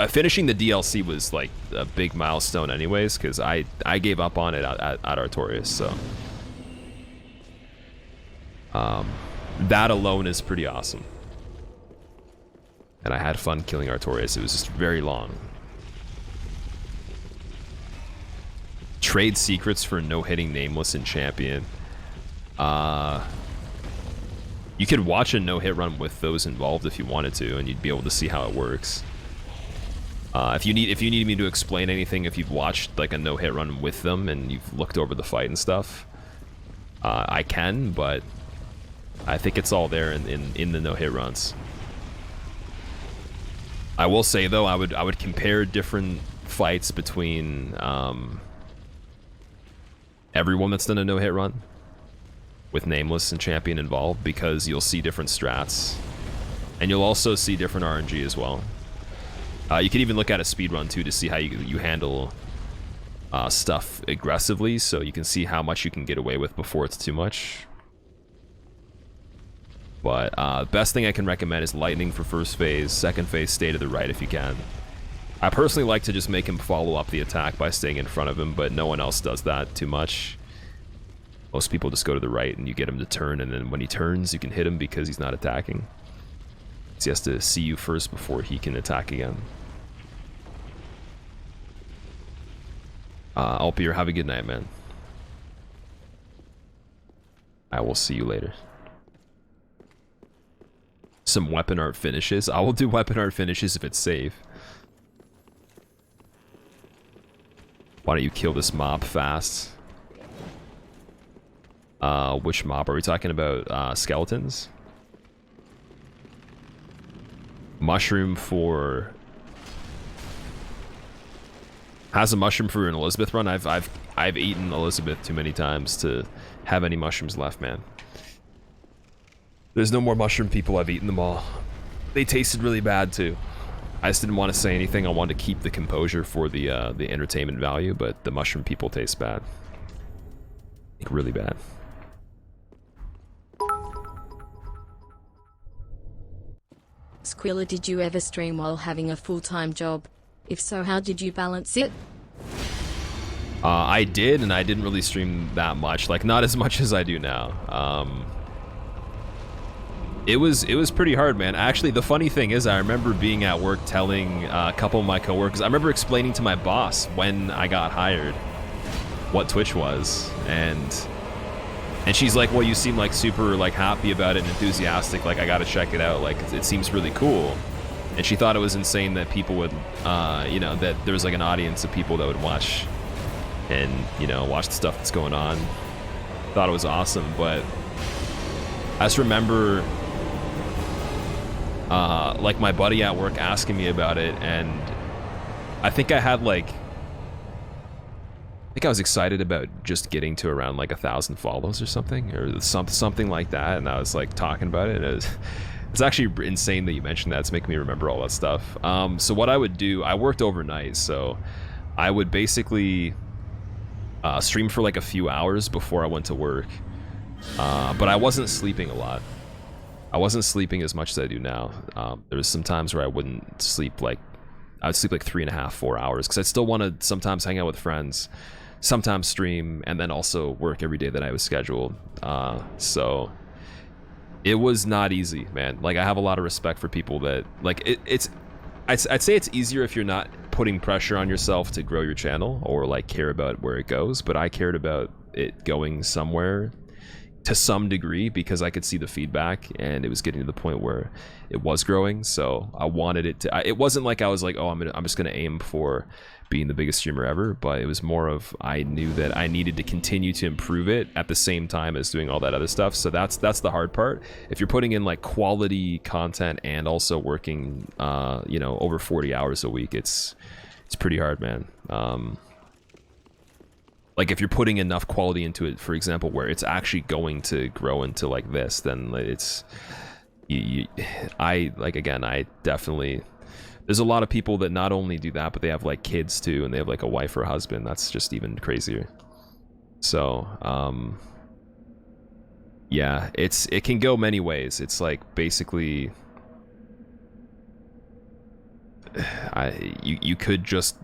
finishing the DLC was like a big milestone anyways, because I gave up on it at Artorias, so that alone is pretty awesome. And I had fun killing Artorias. It was just very long. Trade secrets for no-hitting Nameless in Champion. You could watch a no-hit run with those involved if you wanted to, and you'd be able to see how it works. If you need me to explain anything, if you've watched like a no-hit run with them and you've looked over the fight and stuff, I can, but I think it's all there in the no-hit runs. I will say though, I would compare different fights between everyone that's done a no-hit run with Nameless and Champion involved, because you'll see different strats, and you'll also see different RNG as well. You can even look at a speedrun too to see how you handle stuff aggressively, so you can see how much you can get away with before it's too much. But best thing I can recommend is Lightning for first phase, second phase stay to the right if you can. I personally like to just make him follow up the attack by staying in front of him, but no one else does that too much. Most people just go to the right and you get him to turn, and then when he turns you can hit him because he's not attacking. So he has to see you first before he can attack again. Alpier, have a good night, man. I will see you later. Some weapon art finishes. I will do weapon art finishes if it's safe. Why don't you kill this mob fast? Which mob are we talking about? Skeletons? Mushroom for... Has a mushroom for an Elizabeth run? I've eaten Elizabeth too many times to have any mushrooms left, man. There's no more mushroom people. I've eaten them all. They tasted really bad too. I just didn't want to say anything. I wanted to keep the composure for the entertainment value, but the mushroom people taste bad. Like really bad. Squilla, did you ever stream while having a full-time job? If so, how did you balance it? I did, and I didn't really stream that much. Like, not as much as I do now. It was pretty hard, man. Actually, the funny thing is, I remember being at work telling a couple of my coworkers. I remember explaining to my boss when I got hired what Twitch was, and she's like, "Well, you seem like super like happy about it and enthusiastic. Like, I gotta check it out. Like, it seems really cool." And she thought it was insane that people would, you know, that there was like an audience of people that would watch and, you know, watch the stuff that's going on. Thought it was awesome, but I just remember like my buddy at work asking me about it, and I think I had like, I think I was excited about just getting to around like 1,000 follows or something, or something like that, and I was like talking about it, and it's actually insane that you mentioned that. It's making me remember all that stuff. So what I would do, I worked overnight, so I would basically stream for like a few hours before I went to work, but I wasn't sleeping a lot. I wasn't sleeping as much as I do now. There was some times where I wouldn't sleep, like I would sleep like 3.5, 4 hours, because I still want to sometimes hang out with friends, sometimes stream, and then also work every day that I was scheduled. So it was not easy, man. Like, I have a lot of respect for people that, like, I'd say it's easier if you're not putting pressure on yourself to grow your channel or like care about where it goes, but I cared about it going somewhere to some degree because I could see the feedback, and it was getting to the point where it was growing. So I wanted it to, it wasn't like I was like, oh, I'm just gonna aim for being the biggest streamer ever, but it was more of, I knew that I needed to continue to improve it at the same time as doing all that other stuff. So that's the hard part. If you're putting in like quality content and also working you know, over 40 hours a week, it's pretty hard, man. Like, if you're putting enough quality into it, for example, where it's actually going to grow into like this, then it's, I definitely, there's a lot of people that not only do that, but they have like kids too, and they have like a wife or a husband. That's just even crazier. So, yeah, it can go many ways. It's like, basically, you could just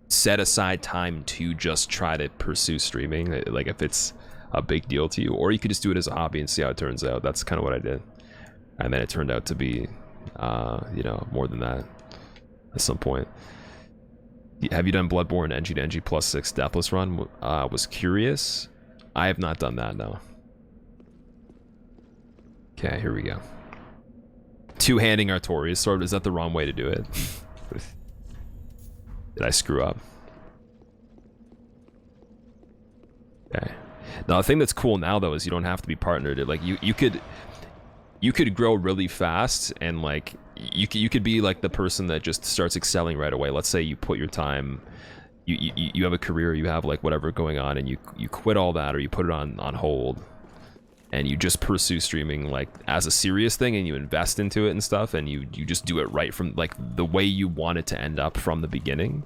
set aside time to just try to pursue streaming, like if it's a big deal to you, or you could just do it as a hobby and see how it turns out. That's kind of what I did, and then it turned out to be you know, more than that at some point. Have you done Bloodborne NG to NG +6 Deathless run? Was curious. I have not done that, no. Okay, here we go. Two-handing Artorias sword, is that the wrong way to do it? Did I screw up? Okay. Now, the thing that's cool now, though, is you don't have to be partnered. Like, you could grow really fast, and like you could be like the person that just starts excelling right away. Let's say you put your time, you have a career, you have like whatever going on, and you quit all that, or you put it on hold, and you just pursue streaming like as a serious thing, and you invest into it and stuff, and you just do it right from like the way you want it to end up from the beginning,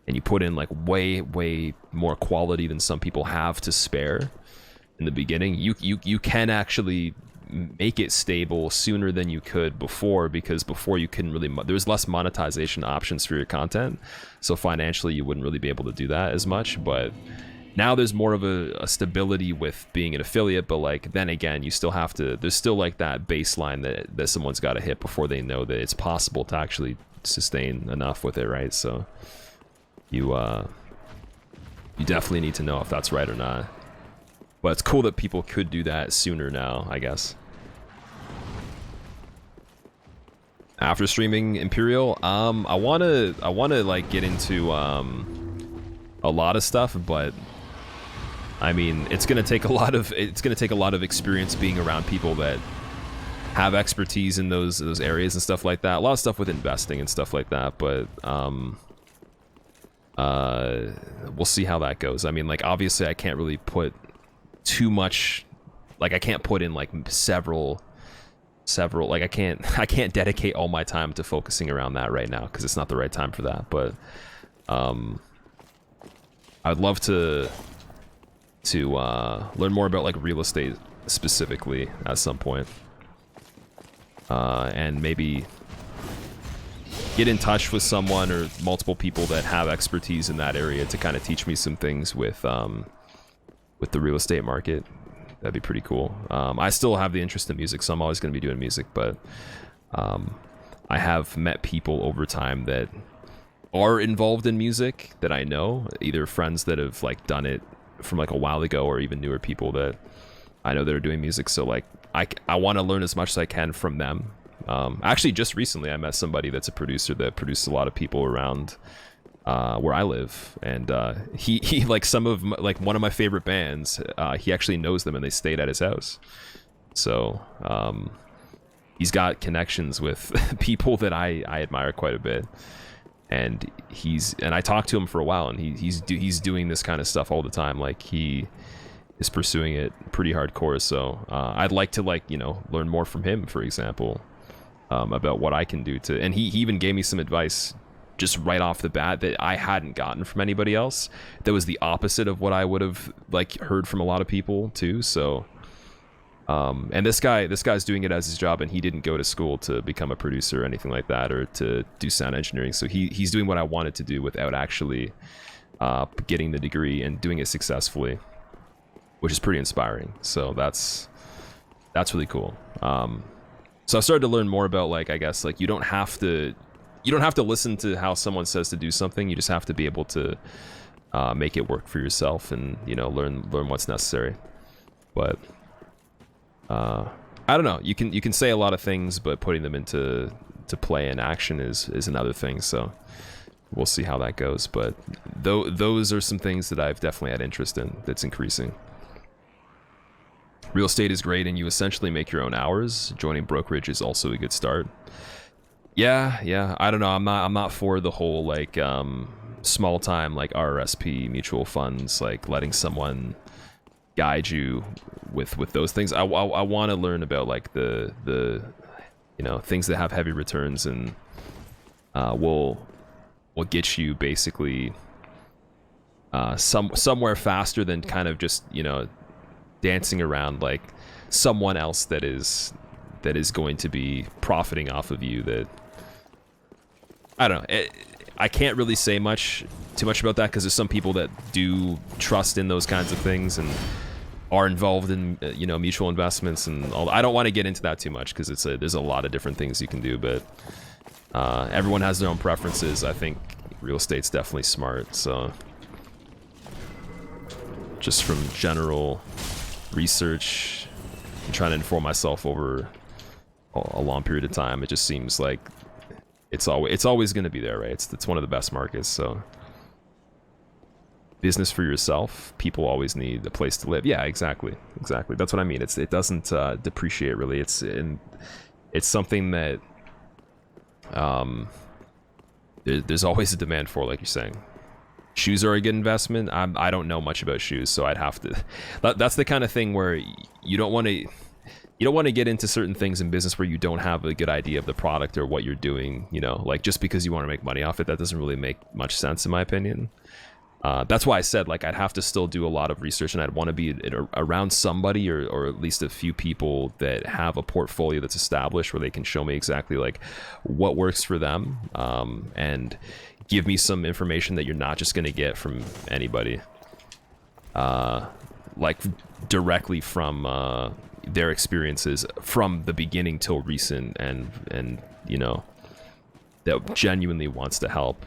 and you put in like way more quality than some people have to spare in the beginning. You can actually make it stable sooner than you could before, because before you couldn't really, there was less monetization options for your content, so financially you wouldn't really be able to do that as much. But now there's more of a stability with being an affiliate, but like then again, you still have to, there's still like that baseline that someone's got to hit before they know that it's possible to actually sustain enough with it, right? So you definitely need to know if that's right or not. But it's cool that people could do that sooner now, I guess. After streaming Imperial, I wanna like get into a lot of stuff, but I mean, it's gonna take a lot of experience being around people that have expertise in those areas and stuff like that. A lot of stuff with investing and stuff like that, but we'll see how that goes. I mean, like, obviously I can't really put too much like I can't put in like several like I can't dedicate all my time to focusing around that right now because it's not the right time for that. But I'd love to learn more about like real estate specifically at some point, and maybe get in touch with someone or multiple people that have expertise in that area to kind of teach me some things with the real estate market. That'd be pretty cool. I still have the interest in music, so I'm always going to be doing music, but I have met people over time that are involved in music that I know, either friends that have like done it from like a while ago or even newer people that I know that are doing music. So like I want to learn as much as I can from them. Actually, just recently I met somebody that's a producer that produced a lot of people around where I live, and he like some of like one of my favorite bands, he actually knows them and they stayed at his house. So he's got connections with people that I admire quite a bit, and I talked to him for a while, and he's doing this kind of stuff all the time. Like he is pursuing it pretty hardcore. So I'd like to like, you know, learn more from him, for example, about what I can do to, and he even gave me some advice just right off the bat that I hadn't gotten from anybody else. That was the opposite of what I would have like heard from a lot of people too. So and this guy's doing it as his job, and he didn't go to school to become a producer or anything like that, or to do sound engineering. So he's doing what I wanted to do without actually getting the degree and doing it successfully, which is pretty inspiring. So that's really cool. So I started to learn more about, like, I guess, like, you don't have to listen to how someone says to do something. You just have to be able to make it work for yourself, and, you know, learn what's necessary. But I don't know. You can say a lot of things, but putting them into play and action is another thing. So we'll see how that goes. But those are some things that I've definitely had interest in that's increasing. Real estate is great, and you essentially make your own hours. Joining brokerage is also a good start. Yeah. I don't know. I'm not for the whole like small time like RRSP mutual funds, like letting someone guide you with those things. I want to learn about like the you know, things that have heavy returns and will get you basically somewhere faster than kind of just, you know, dancing around like someone else that is going to be profiting off of you. That I don't know. I can't really say too much about that, because there's some people that do trust in those kinds of things and are involved in you know, mutual investments and all. I don't want to get into that too much, because there's a lot of different things you can do, but everyone has their own preferences. I think real estate's definitely smart. So just from general research and trying to inform myself over a long period of time, it just seems like it's always going to be there, right? It's one of the best markets. So business for yourself, people always need a place to live. Yeah, exactly. That's what I mean. It doesn't depreciate really. It's something that there's always a demand for, like you're saying. Shoes are a good investment. I don't know much about shoes, so I'd have to. That's the kind of thing where you don't want to get into certain things in business where you don't have a good idea of the product or what you're doing. You know, like just because you want to make money off it, that doesn't really make much sense in my opinion. That's why I said, like, I'd have to still do a lot of research, and I'd want to be around somebody or at least a few people that have a portfolio that's established where they can show me exactly like what works for them, and give me some information that you're not just going to get from anybody, like directly from their experiences from the beginning till recent, and you know, that genuinely wants to help.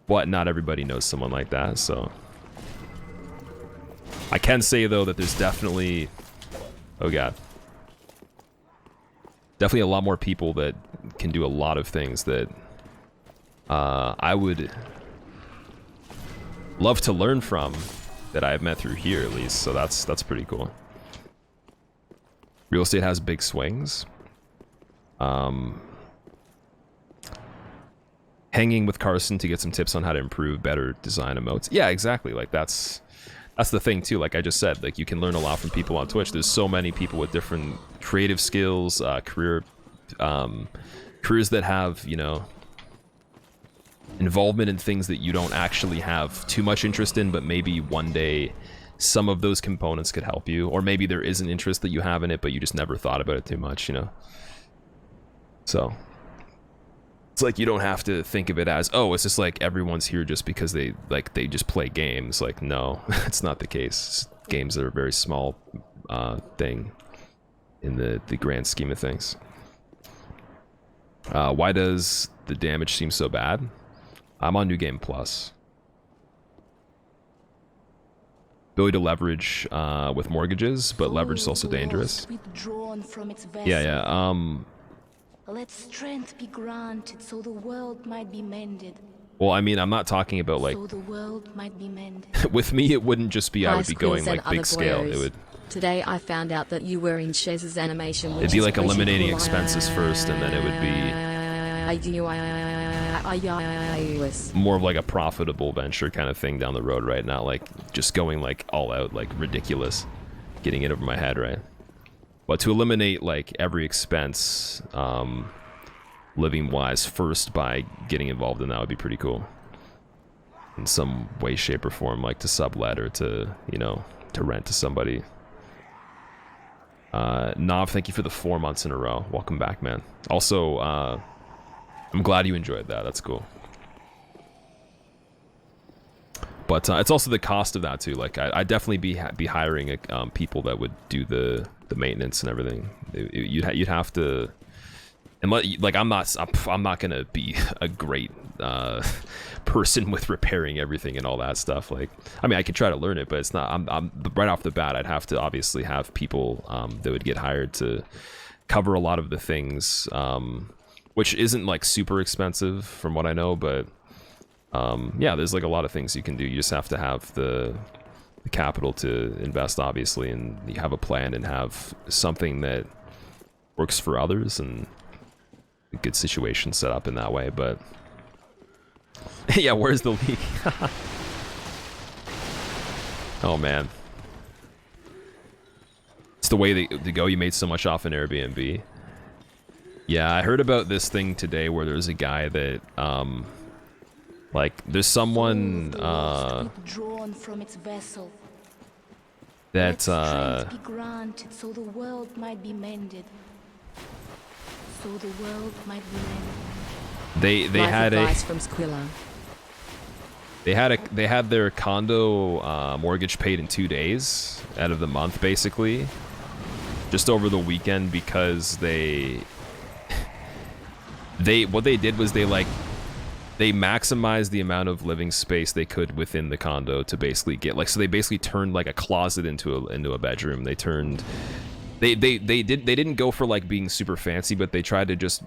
But not everybody knows someone like that, so I can say though that there's definitely, oh god, definitely a lot more people that can do a lot of things that I would love to learn from, that I've met through here at least. So that's pretty cool. Real estate has big swings. Hanging with Carson to get some tips on how to improve better design emotes. Yeah, exactly. Like that's that's the thing too. Like I just said, like you can learn a lot from people on Twitch. There's so many people with different creative skills, careers that have, you know, involvement in things that you don't actually have too much interest in, but maybe one day some of those components could help you, or maybe there is an interest that you have in it, but you just never thought about it too much, you know? So it's like you don't have to think of it as, oh, it's just like everyone's here just because they just play games. Like, no, it's not the case. Games are a very small thing in the grand scheme of things. Why does the damage seem so bad? I'm on New Game Plus. Ability to leverage with mortgages, but leverage is also dangerous. Yeah. Let strength be granted so the world might be mended. Well, I mean, I'm not talking about like. So the world might be mended. With me, it wouldn't just be I would be going like big scale. It would. Today I found out that you were in Shez's animation. It'd be like eliminating expenses first, and then it would be more of like a profitable venture kind of thing down the road, right? Not like just going like all out, like ridiculous, getting it over my head, right? But to eliminate like every expense, living wise first by getting involved in that would be pretty cool. In some way, shape, or form, like to sublet or to, you know, to rent to somebody. Nav, thank you for the 4 months in a row. Welcome back, man. Also, I'm glad you enjoyed that. That's cool. But it's also the cost of that too. Like I'd definitely be hiring people that would do the maintenance and everything. You'd have to, and like I'm not gonna be a great person with repairing everything and all that stuff. Like I mean I could try to learn it, but it's not. I'm right off the bat. I'd have to obviously have people that would get hired to cover a lot of the things, which isn't like super expensive from what I know, but. Yeah, there's like a lot of things you can do. You just have to have the capital to invest, obviously, and you have a plan and have something that works for others and a good situation set up in that way. But yeah, where's the leak? Oh man, it's the way to go. You made so much off an Airbnb. Yeah, I heard about this thing today where there's a guy that like there's someone from its vessel. That be granted so the world might be mended. So the world might be mended. they had a from Squilla. they had their condo mortgage paid in 2 days out of the month, basically, just over the weekend, because what they did was they maximized the amount of living space they could within the condo to basically get like, so they basically turned like a closet into a bedroom. They turned they didn't go for like being super fancy, but they tried to just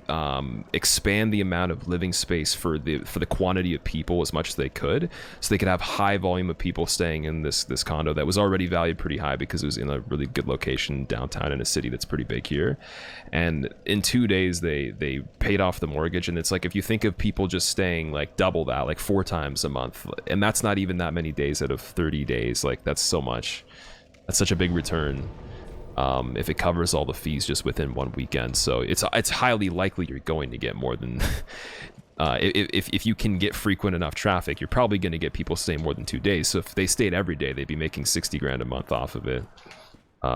expand the amount of living space for the quantity of people as much as they could, so they could have high volume of people staying in this condo that was already valued pretty high because it was in a really good location downtown in a city that's pretty big here. And in 2 days they paid off the mortgage. And it's like, if you think of people just staying like double that, like 4 times a month, and that's not even that many days out of 30 days, like that's so much, that's such a big return. If it covers all the fees just within 1 weekend. So it's highly likely you're going to get more than if you can get frequent enough traffic, you're probably going to get people staying more than 2 days. So if they stayed every day, they'd be making 60 grand a month off of it,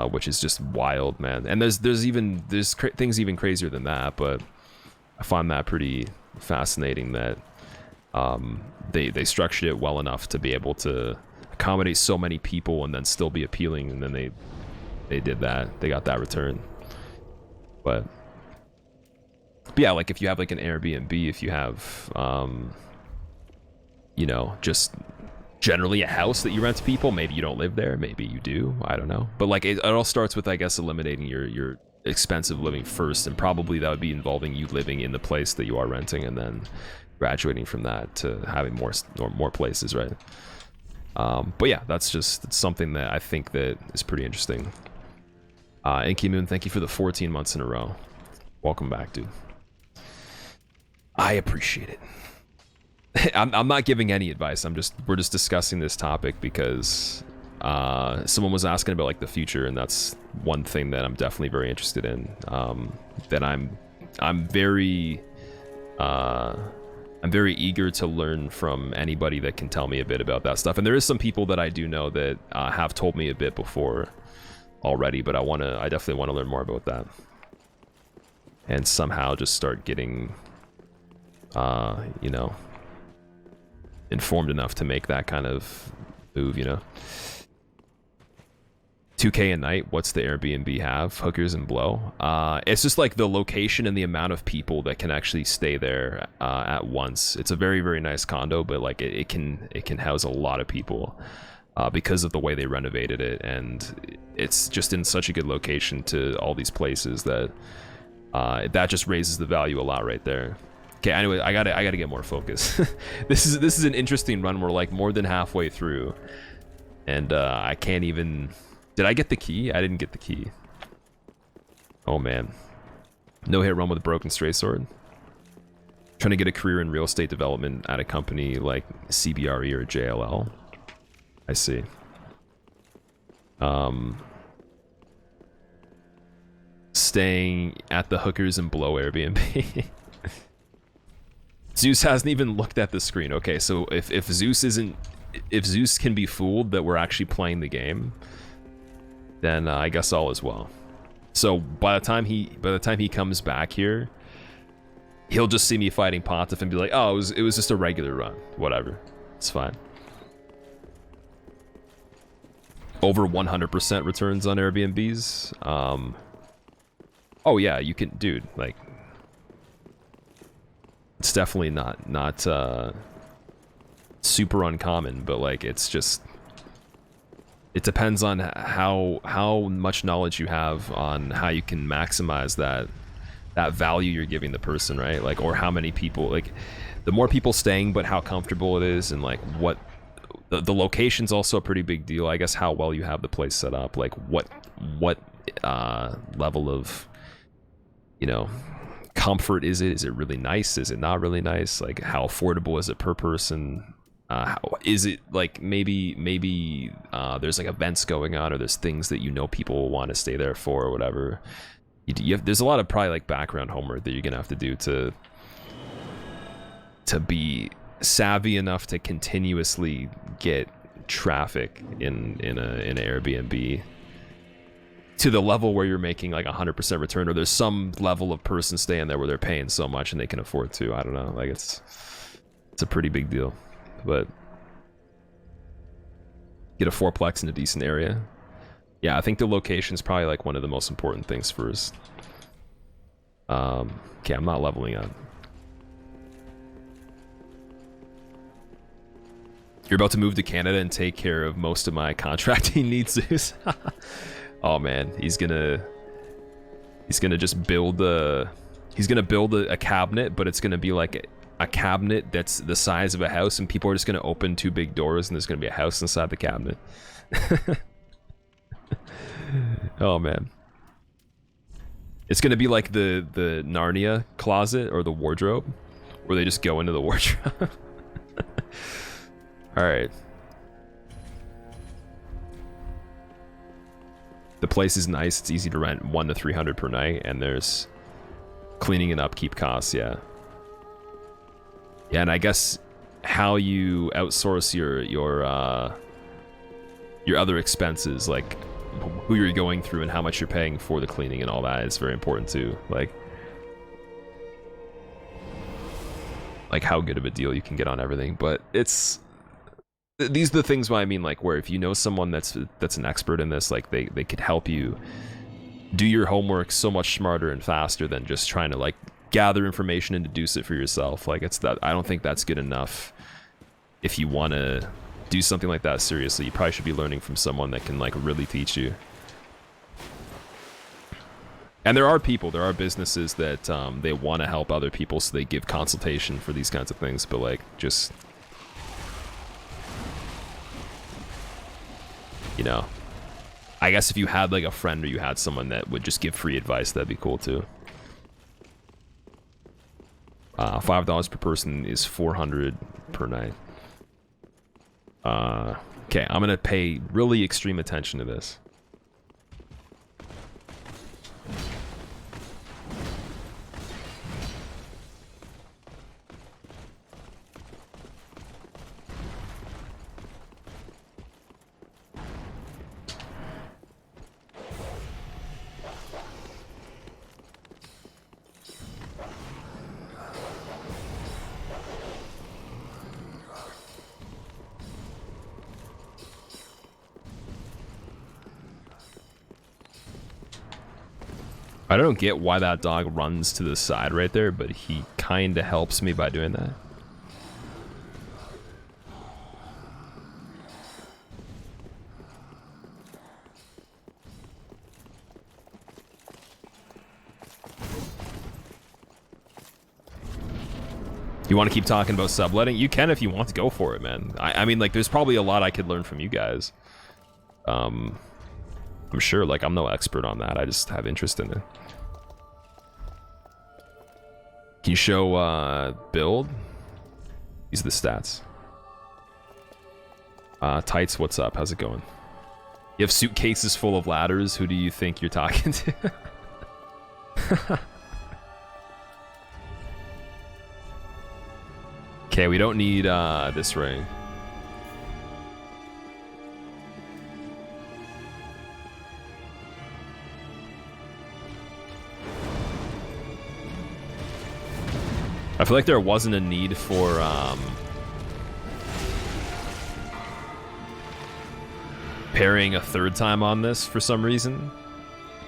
which is just wild, man. And there's things even crazier than that, but I find that pretty fascinating that they structured it well enough to be able to accommodate so many people and then still be appealing, and then they did that. They got that return. But yeah, like if you have like an Airbnb, if you have you know, just generally a house that you rent to people, maybe you don't live there, maybe you do, I don't know. But like it all starts with, I guess, eliminating your expensive living first, and probably that would be involving you living in the place that you are renting and then graduating from that to having more places, right? But yeah, it's something that I think that is pretty interesting. Inky Moon, thank you for the 14 months in a row. Welcome back, dude. I appreciate it. I'm not giving any advice. We're just discussing this topic because someone was asking about like the future, and that's one thing that I'm definitely very interested in. That I'm very eager to learn from anybody that can tell me a bit about that stuff. And there is some people that I do know that have told me a bit before already, but I definitely want to learn more about that. And somehow just start getting, you know, informed enough to make that kind of move, you know. 2K a night, what's the Airbnb have? Hookers and blow. It's just like the location and the amount of people that can actually stay there at once. It's a very, very nice condo, but like it can house a lot of people because of the way they renovated it, and it's just in such a good location to all these places that that just raises the value a lot right there. Okay, anyway, I gotta get more focus. This is an interesting run. We're like more than halfway through, and I can't even. Did I get the key? I didn't get the key. Oh man. No hit run with a broken straight sword. Trying to get a career in real estate development at a company like CBRE or JLL. I see. Staying at the Hookers and Blow Airbnb. Zeus hasn't even looked at the screen. Okay, so if Zeus can be fooled that we're actually playing the game, then I guess all is well. So by the time he comes back here, he'll just see me fighting Pontiff and be like, "Oh, it was just a regular run. Whatever, it's fine." Over 100% returns on Airbnbs. Oh yeah, you can, dude. Like, it's definitely not super uncommon, but like it's just. It depends on how much knowledge you have on how you can maximize that value you're giving the person, right? Like, or how many people, like, the more people staying, but how comfortable it is, and like what the location's also a pretty big deal. I guess how well you have the place set up, like what level of, you know, comfort is it? Is it really nice? Is it not really nice? Like, how affordable is it per person? How, is it like maybe there's like events going on, or there's things that you know people will want to stay there for, or whatever. There's a lot of probably like background homework that you're gonna have to do to be savvy enough to continuously get traffic in an Airbnb to the level where you're making like 100% return, or there's some level of person staying there where they're paying so much and they can afford to. I don't know. Like it's a pretty big deal. But get a fourplex in a decent area. Yeah, I think the location is probably like one of the most important things first. Okay, I'm not leveling up. You're about to move to Canada and take care of most of my contracting needs, Zeus. Oh man, he's gonna just build a cabinet, but it's gonna be like a cabinet that's the size of a house, and people are just going to open two big doors and there's going to be a house inside the cabinet. Oh man, it's going to be like the Narnia closet or the wardrobe, where they just go into the wardrobe. All right, the place is nice. It's easy to rent, 100 to 300 per night, and there's cleaning and upkeep costs. Yeah, and I guess how you outsource your other expenses, like who you're going through and how much you're paying for the cleaning and all that, is very important too. Like how good of a deal you can get on everything. But these are the things why I mean, like, where if you know someone that's an expert in this, like they could help you do your homework so much smarter and faster than just trying to like gather information and deduce it for yourself. Like I don't think that's good enough. If you want to do something like that seriously, you probably should be learning from someone that can like really teach you. And there are businesses that they want to help other people, so they give consultation for these kinds of things. But like, just, you know, I guess if you had like a friend or you had someone that would just give free advice, that'd be cool too. $5 per person is $400 per night. Okay, I'm gonna pay really extreme attention to this. I don't get why that dog runs to the side right there, but he kind of helps me by doing that. You want to keep talking about subletting? You can if you want to go for it, man. I mean, like, there's probably a lot I could learn from you guys. I'm sure, like, I'm no expert on that. I just have interest in it. Can you show build? These are the stats. Tights, what's up? How's it going? You have suitcases full of ladders. Who do you think you're talking to? Okay, we don't need this ring. I feel like there wasn't a need for parrying a third time on this for some reason.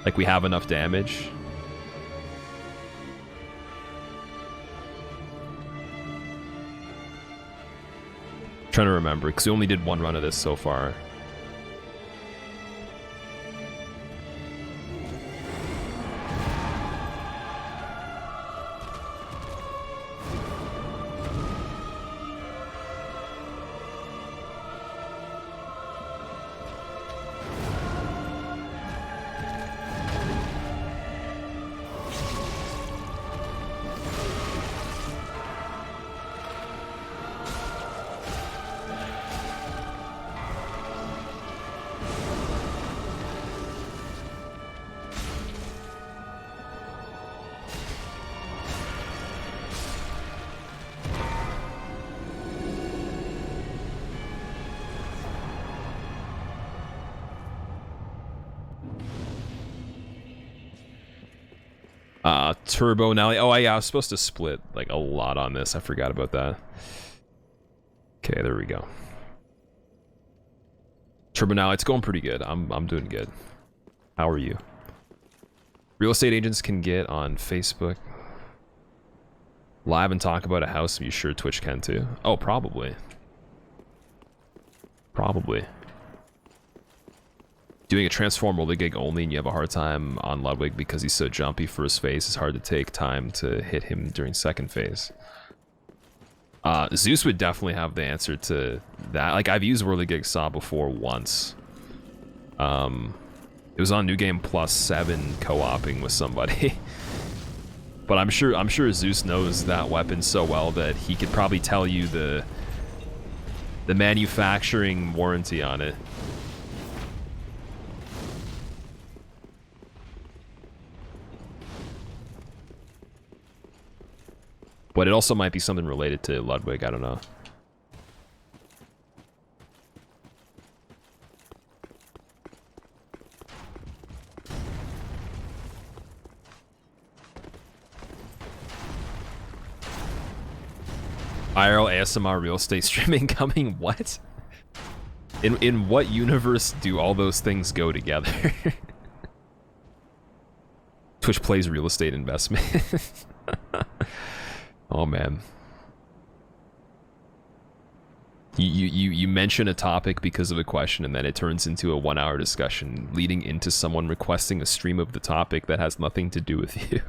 Like, we have enough damage. Trying to remember, because we only did one run of this so far. Turbo now. Oh yeah, I was supposed to split like a lot on this. I forgot about that. Okay, there we go. Turbo now, it's going pretty good. I'm doing good. How are you? Real estate agents can get on Facebook live and talk about a house. Are you sure Twitch can too? Oh, probably. Probably. Doing a transform roller gig only and you have a hard time on Ludwig because he's so jumpy first phase, it's hard to take time to hit him during second phase. Zeus would definitely have the answer to that. Like, I've used Whirly Gig Saw before once. It was on New Game Plus 7 co-oping with somebody. But I'm sure Zeus knows that weapon so well that he could probably tell you the manufacturing warranty on it. But it also might be something related to Ludwig, I don't know. IRL ASMR real estate streaming coming, what? In what universe do all those things go together? Twitch plays real estate investment. Oh man. You mention a topic because of a question and then it turns into a 1-hour discussion leading into someone requesting a stream of the topic that has nothing to do with you.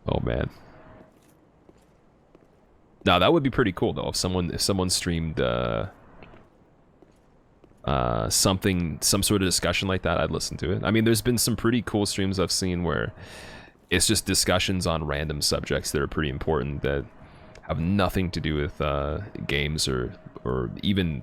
Oh man. Now that would be pretty cool though if someone streamed some sort of discussion like that. I'd listen to it. I mean, there's been some pretty cool streams I've seen where it's just discussions on random subjects that are pretty important that have nothing to do with games or even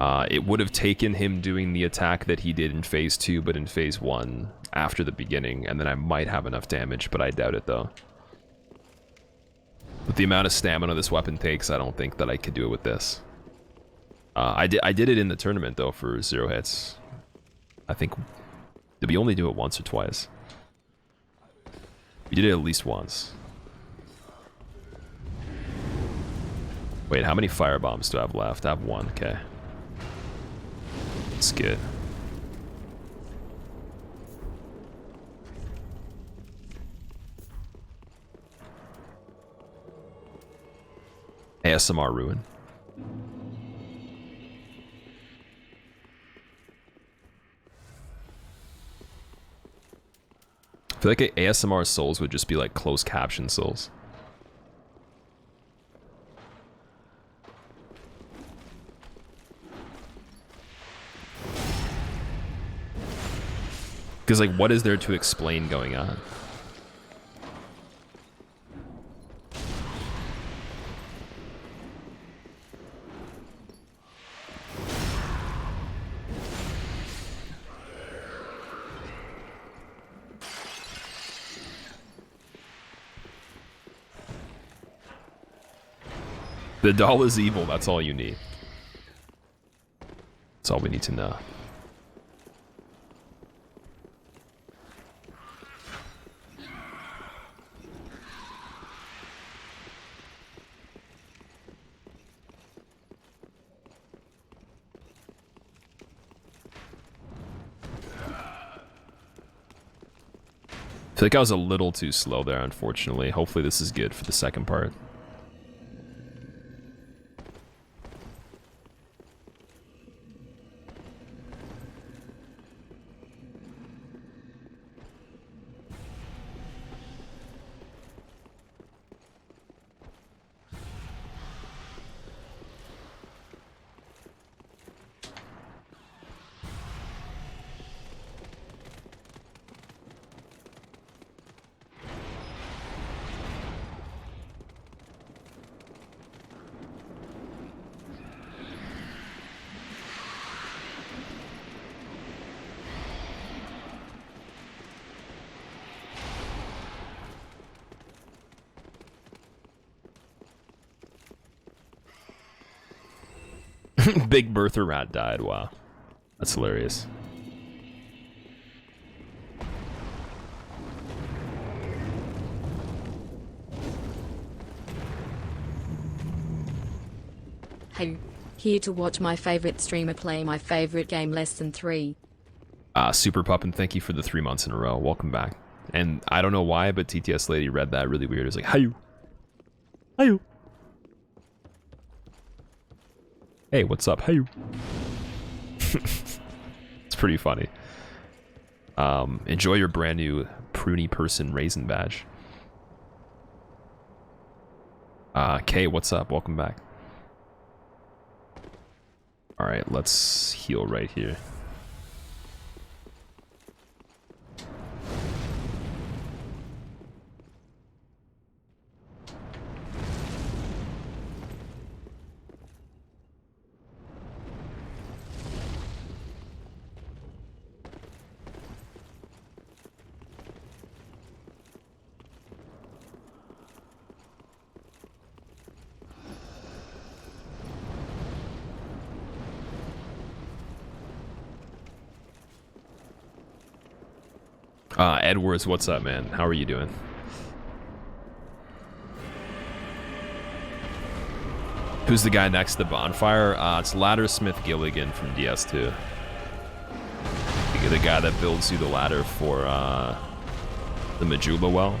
It would have taken him doing the attack that he did in phase 2, but in phase 1 after the beginning, and then I might have enough damage, but I doubt it though. With the amount of stamina this weapon takes, I don't think that I could do it with this. I did it in the tournament though for 0 hits. I think, did we only do it once or twice? We did it at least once. Wait, how many fire bombs do I have left? I have 1, okay. Skit. ASMR ruin. I feel like ASMR souls would just be like closed caption souls. Because, like, what is there to explain going on? The doll is evil, that's all you need. That's all we need to know. I feel like I was a little too slow there, unfortunately. Hopefully this is good for the second part. Big Bertha rat died. Wow. That's hilarious. Hey, here to watch my favorite streamer play my favorite game less than 3. Super Puppin, thank you for the 3 months in a row. Welcome back. And I don't know why, but TTS Lady read that really weird. It was like, hi-you. Hi-you. Hey, what's up? Hey. It's pretty funny. Enjoy your brand new pruny person raisin badge. Kay, what's up? Welcome back. Alright, let's heal right here. Edwards, what's up, man? How are you doing? Who's the guy next to the bonfire? It's Laddersmith Gilligan from DS2. The guy that builds you the ladder for the Majula well.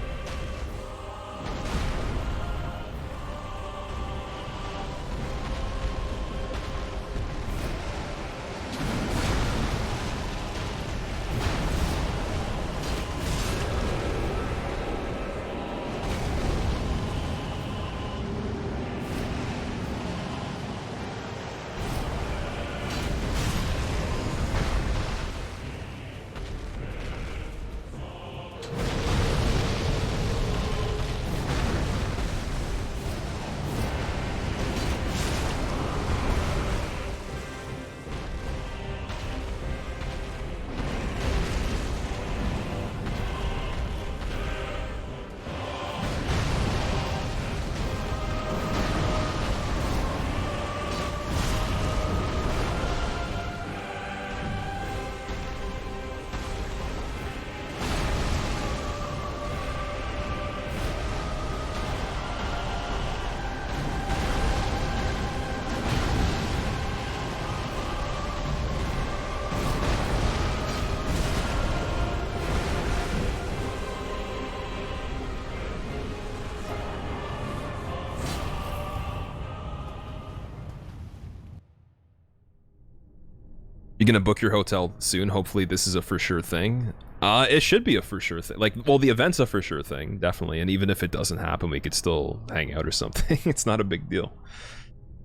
You gonna book your hotel soon? Hopefully this is a for sure thing. It should be a for sure thing. Like, well, the event's a for sure thing, definitely. And even if it doesn't happen, we could still hang out or something. It's not a big deal.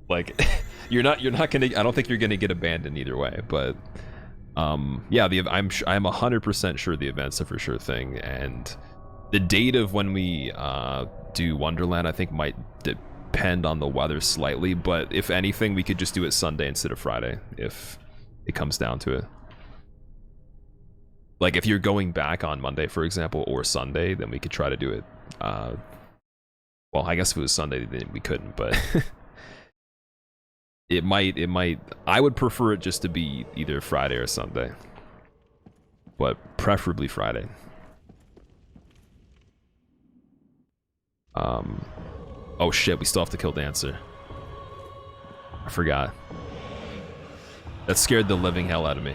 Like, you're not gonna. I don't think you're gonna get abandoned either way. But, yeah, I'm 100% sure the event's a for sure thing. And the date of when we do Wonderland, I think might depend on the weather slightly. But if anything, we could just do it Sunday instead of Friday if it comes down to it. Like, if you're going back on Monday, for example, or Sunday, then we could try to do it. Well, I guess if it was Sunday, then we couldn't, but it might. I would prefer it just to be either Friday or Sunday, but preferably Friday. Oh shit, we still have to kill Dancer. I forgot. That scared the living hell out of me.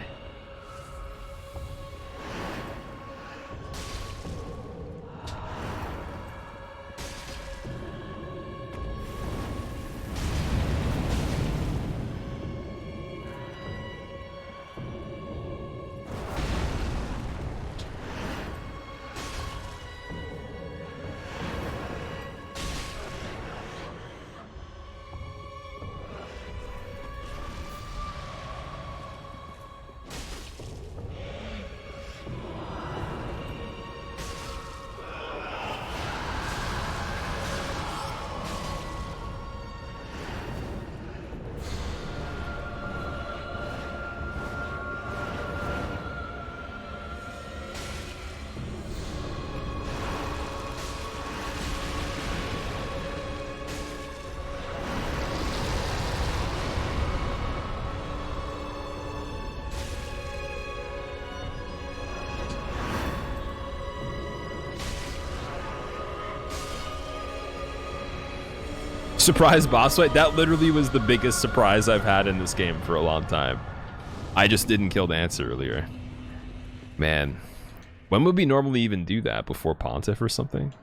Surprise boss fight? That literally was the biggest surprise I've had in this game for a long time. I just didn't kill Dancer earlier. Man. When would we normally even do that? Before Pontiff or something?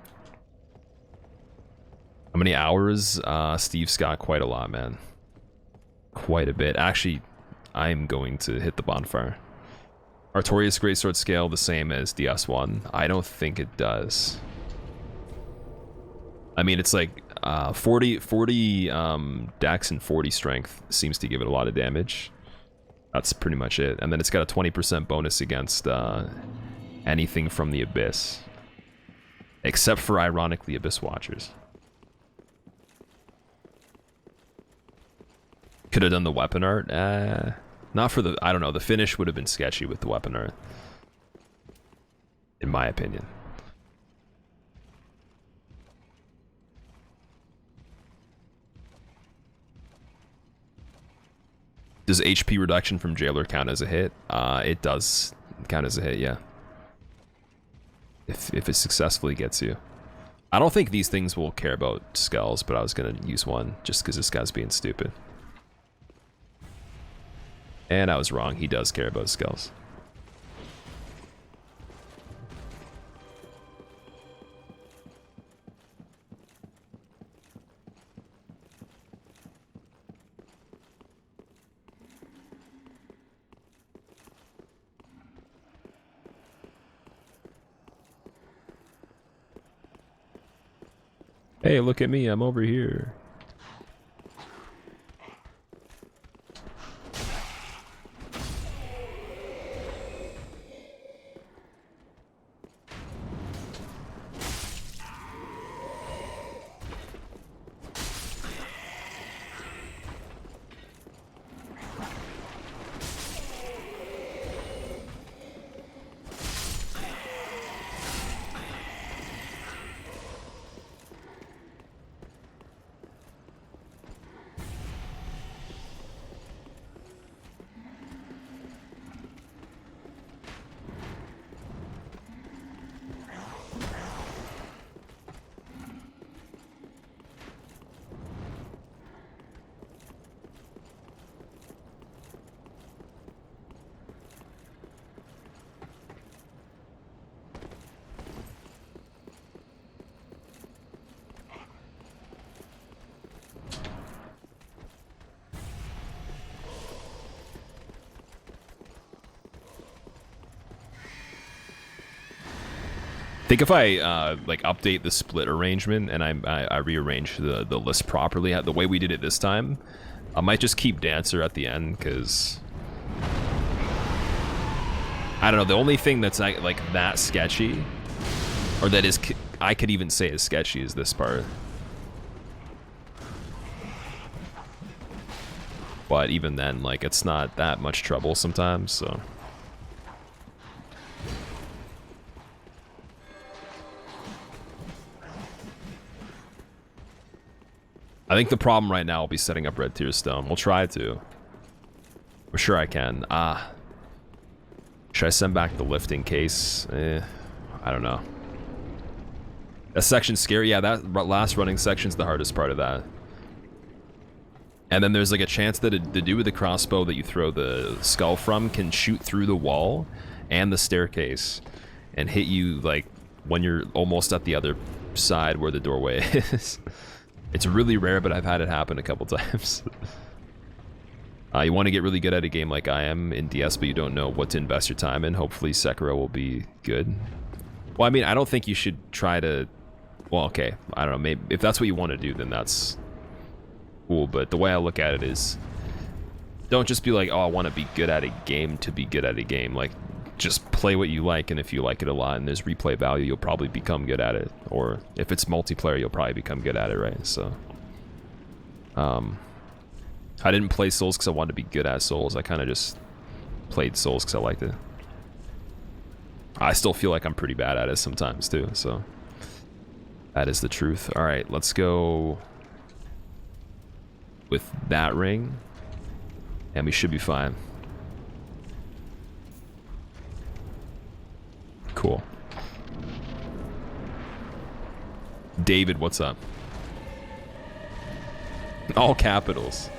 How many hours? Steve's got quite a lot, man. Quite a bit. Actually, I'm going to hit the bonfire. Artorias Greatsword scale the same as DS1? I don't think it does. I mean, it's like 40 dex and 40 strength seems to give it a lot of damage. That's pretty much it. And then it's got a 20% bonus against anything from the Abyss. Except for, ironically, Abyss Watchers. Could have done the weapon art? Not for the... I don't know. The finish would have been sketchy with the weapon art. In my opinion. Does HP reduction from Jailer count as a hit? It does count as a hit, yeah. If it successfully gets you. I don't think these things will care about skulls, but I was gonna use one just because this guy's being stupid. And I was wrong, he does care about skulls. Hey, look at me, I'm over here. think if I like update the split arrangement and I rearrange the list properly, the way we did it this time, I might just keep Dancer at the end, because I don't know, the only thing that's like that sketchy, or that is I could even say is sketchy, is this part. But even then, like, it's not that much trouble sometimes, so. I think the problem right now will be setting up red tier stone. We'll try to. I'm sure I can. Should I send back the lifting case? I don't know. That section's scary. Yeah, that last running section's the hardest part of that. And then there's like a chance that the dude with the crossbow that you throw the skull from can shoot through the wall and the staircase and hit you like when you're almost at the other side where the doorway is. It's really rare, but I've had it happen a couple times. You want to get really good at a game like I am in DS, but you don't know what to invest your time in. Hopefully Sekiro will be good. Well, I mean, I don't think you should try to... Well, okay, I don't know. Maybe if that's what you want to do, then that's cool. But the way I look at it is, don't just be like, oh, I want to be good at a game to be good at a game. Like, just play what you like, and if you like it a lot and there's replay value, you'll probably become good at it. Or if it's multiplayer, you'll probably become good at it, right? So, I didn't play Souls because I wanted to be good at Souls. I kind of just played Souls because I liked it. I still feel like I'm pretty bad at it sometimes too, so that is the truth. All right, let's go with that ring, and we should be fine. Cool. David, what's up? All capitals.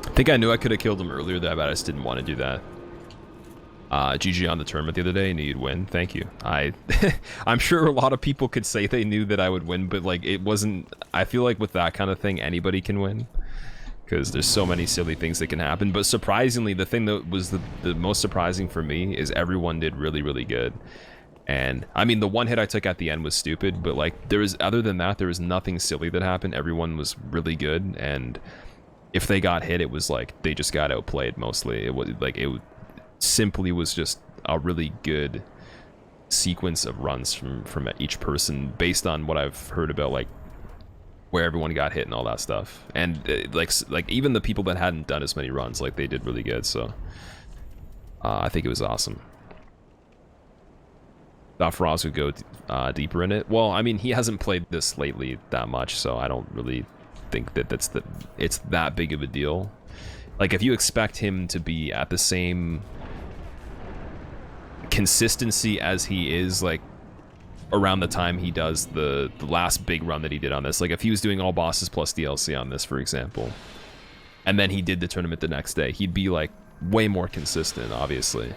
I think I knew I could have killed him earlier, but I just didn't want to do that. GG on the tournament the other day, knew you'd win. Thank you. I'm sure a lot of people could say they knew that I would win, but like it wasn't. I feel like with that kind of thing, anybody can win, because there's so many silly things that can happen. But surprisingly, the thing that was the most surprising for me is everyone did really, really good. And I mean, the one hit I took at the end was stupid, but like other than that, there was nothing silly that happened. Everyone was really good, and if they got hit, it was like they just got outplayed mostly. It was like it simply was just a really good sequence of runs from each person based on what I've heard about, like where everyone got hit and all that stuff. And like even the people that hadn't done as many runs, like they did really good. So I think it was awesome. Thought Frost would go deeper in it. Well, I mean, he hasn't played this lately that much, so I don't really think that it's that big of a deal. Like if you expect him to be at the same consistency as he is, like, around the time he does the last big run that he did on this. Like, if he was doing all bosses plus DLC on this, for example, and then he did the tournament the next day, he'd be, like, way more consistent, obviously.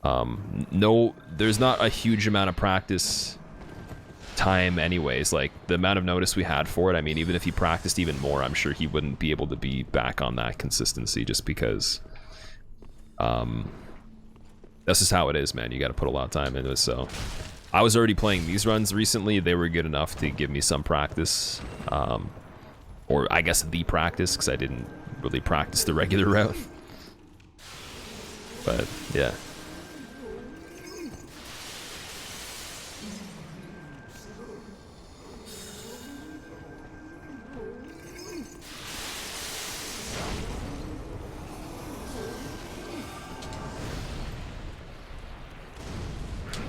No, there's not a huge amount of practice time anyways. Like, the amount of notice we had for it, I mean, even if he practiced even more, I'm sure he wouldn't be able to be back on that consistency, just because that's just how it is, man. You got to put a lot of time into it. So I was already playing these runs recently. They were good enough to give me some practice, or I guess the practice, because I didn't really practice the regular route. But yeah.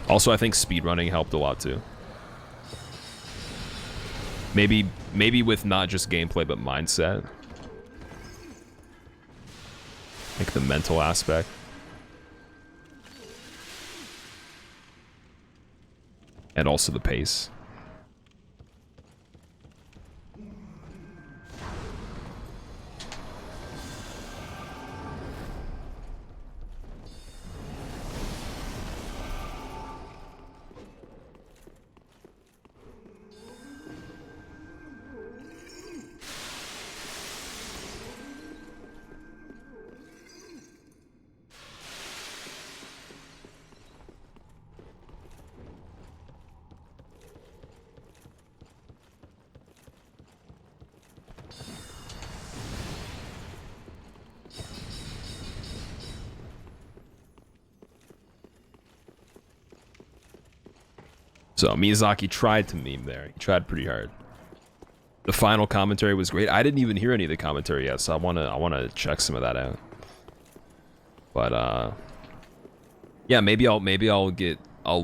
Also, I think speedrunning helped a lot too. Maybe with not just gameplay but mindset. Like the mental aspect. And also the pace. So Miyazaki tried to meme there. He tried pretty hard. The final commentary was great. I didn't even hear any of the commentary yet, so I wanna check some of that out. But yeah, maybe I'll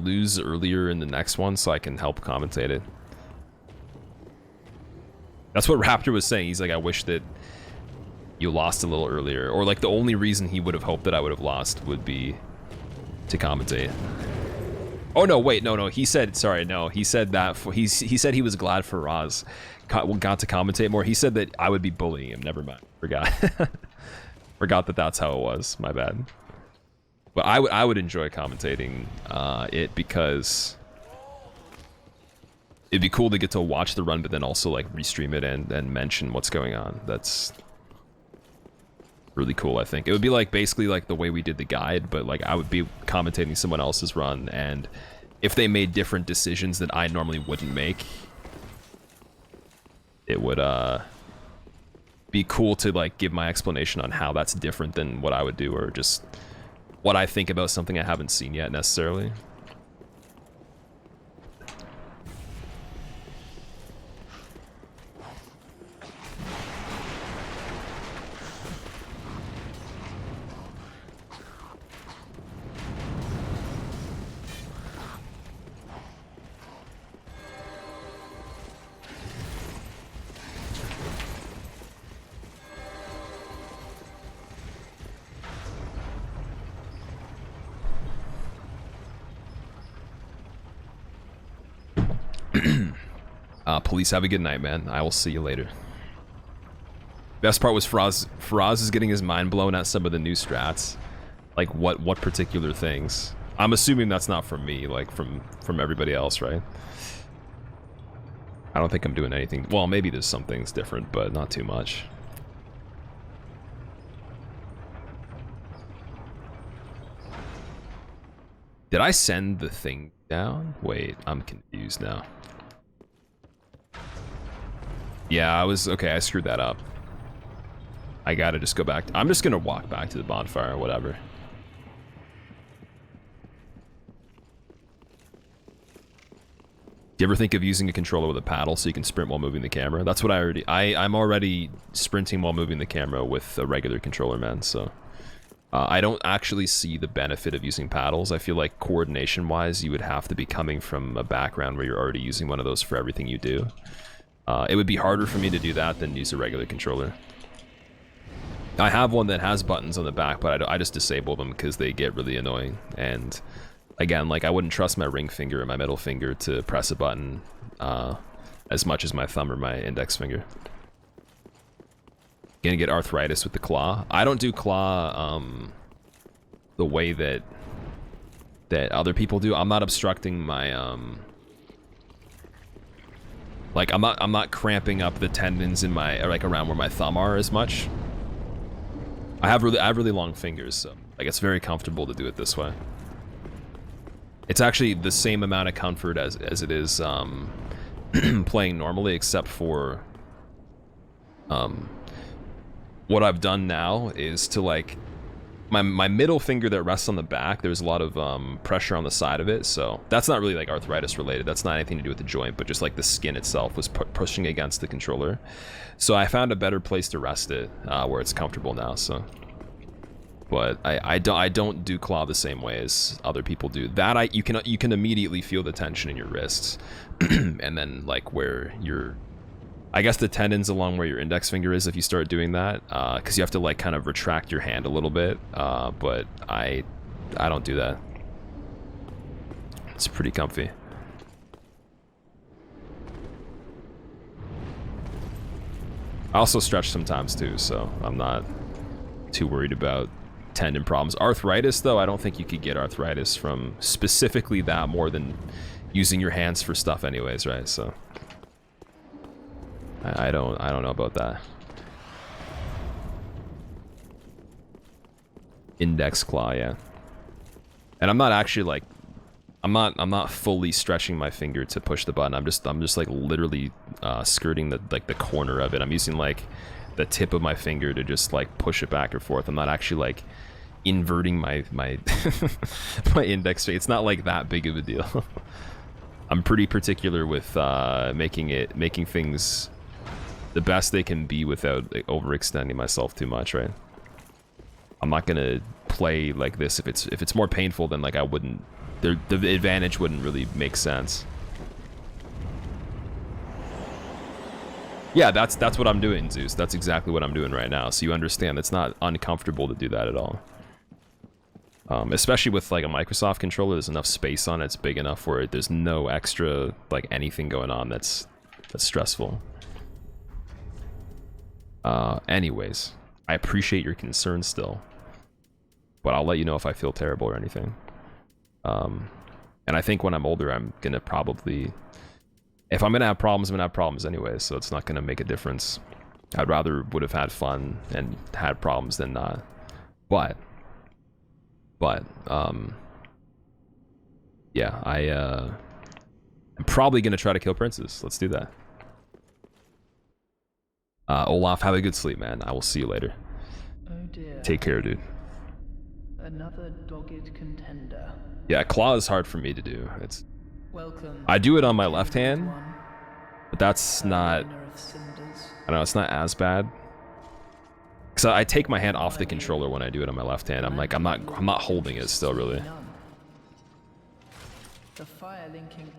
lose earlier in the next one so I can help commentate it. That's what Raptor was saying. He's like, I wish that you lost a little earlier, or like the only reason he would have hoped that I would have lost would be to commentate. Oh no, wait, no, he said, sorry, no, he said that, he said he was glad for Roz got to commentate more. He said that I would be bullying him, never mind, forgot. Forgot that that's how it was, my bad. But I would enjoy commentating it, because it'd be cool to get to watch the run, but then also like restream it and mention what's going on. That's really cool. I think it would be like basically like the way we did the guide, but like I would be commentating someone else's run, and if they made different decisions that I normally wouldn't make, it would be cool to like give my explanation on how that's different than what I would do, or just what I think about something I haven't seen yet necessarily. Police, have a good night, man. I will see you later. Best part was Faraz is getting his mind blown at some of the new strats. Like what particular things? I'm assuming that's not from me, like from everybody else, right? I don't think I'm doing anything. Well, maybe there's some things different, but not too much. Did I send the thing down? Wait, I'm confused now. Yeah, okay, I screwed that up. I gotta just go back. I'm just gonna walk back to the bonfire or whatever. Do you ever think of using a controller with a paddle so you can sprint while moving the camera? That's what I'm already sprinting while moving the camera with a regular controller, man, so. I don't actually see the benefit of using paddles. I feel like coordination-wise, you would have to be coming from a background where you're already using one of those for everything you do. It would be harder for me to do that than use a regular controller. I have one that has buttons on the back, but I just disable them because they get really annoying. And again, like I wouldn't trust my ring finger or my middle finger to press a button as much as my thumb or my index finger. Gonna get arthritis with the claw. I don't do claw the way that other people do. I'm not obstructing my like I'm not cramping up the tendons in my like around where my thumb are as much. I have really long fingers, so like it's very comfortable to do it this way. It's actually the same amount of comfort as it is playing normally, except for what I've done now is to like my middle finger that rests on the back, there's a lot of pressure on the side of it, so that's not really like arthritis related. That's not anything to do with the joint, but just like the skin itself was pushing against the controller. So I found a better place to rest it where it's comfortable now. So, but I don't do claw the same way as other people do. That you can immediately feel the tension in your wrists, and then like where your I guess the tendons along where your index finger is if you start doing that, because you have to like kind of retract your hand a little bit, but I don't do that. It's pretty comfy. I also stretch sometimes too, so I'm not too worried about tendon problems. Arthritis though, I don't think you could get arthritis from specifically that more than using your hands for stuff anyways, right? So I don't know about that. Index claw, yeah. And I'm not actually like I'm not fully stretching my finger to push the button. I'm just like literally skirting the corner of it. I'm using like the tip of my finger to just like push it back and forth. I'm not actually like inverting my my index finger. It's not like that big of a deal. I'm pretty particular with making things the best they can be without overextending myself too much, right? I'm not gonna play like this if it's more painful, then like I wouldn't. The advantage wouldn't really make sense. Yeah, that's what I'm doing, Zeus. That's exactly what I'm doing right now. So you understand it's not uncomfortable to do that at all. Especially with like a Microsoft controller, there's enough space on it. It's big enough where there's no extra like anything going on that's stressful. Anyways, I appreciate your concern still, but I'll let you know if I feel terrible or anything. And I think when I'm older, I'm gonna probably, if I'm gonna have problems, I'm gonna have problems anyway, so it's not gonna make a difference. I'd rather would have had fun and had problems than not. But yeah, I'm probably gonna try to kill princes. Let's do that. Olaf, have a good sleep, man. I will see you later. Oh dear. Take care, dude. Another dogged contender. Yeah, claw is hard for me to do. Welcome. I do it on my left hand, but that's not. Owner of cinders. I know it's not as bad. So I take my hand off the controller when I do it on my left hand. I'm not holding it still, really. The fire linking.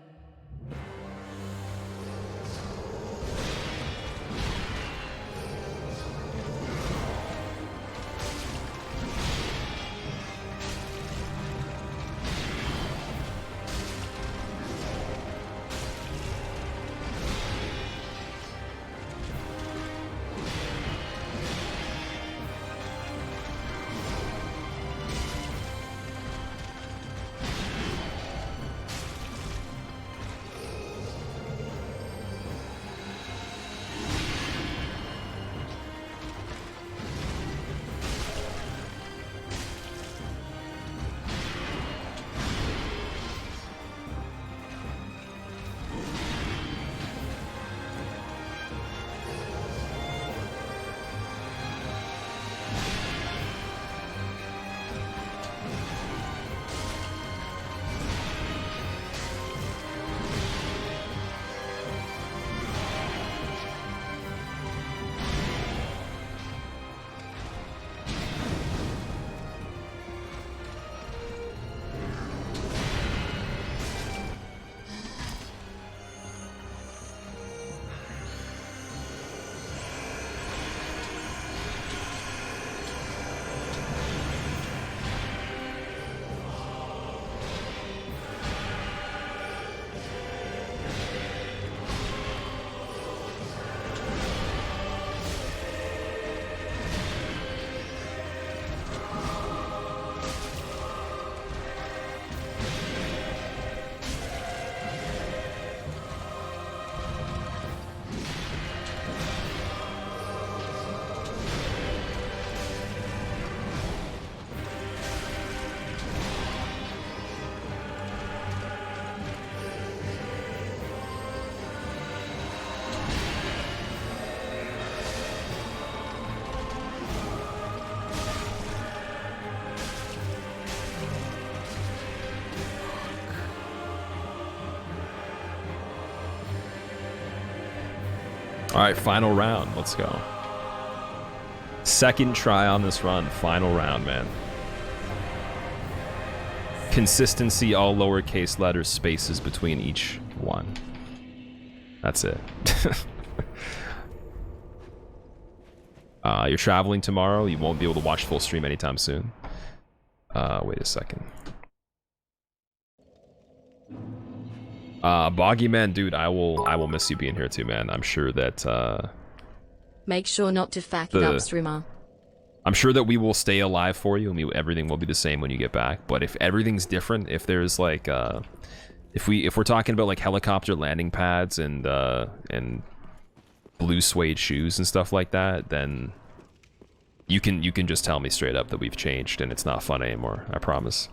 All right, final round. Let's go. Second try on this run. Final round, man. Consistency, all lowercase letters, spaces between each one. That's it. You're traveling tomorrow. You won't be able to watch full stream anytime soon. Wait a second. Boggy Man, dude, I will miss you being here too, man. I'm sure that Make sure not to fuck it up, streamer. I'm sure that we will stay alive for you, and everything will be the same when you get back. But if everything's different, if there's like, if we're talking about like helicopter landing pads and blue suede shoes and stuff like that, then you can just tell me straight up that we've changed and it's not fun anymore. I promise.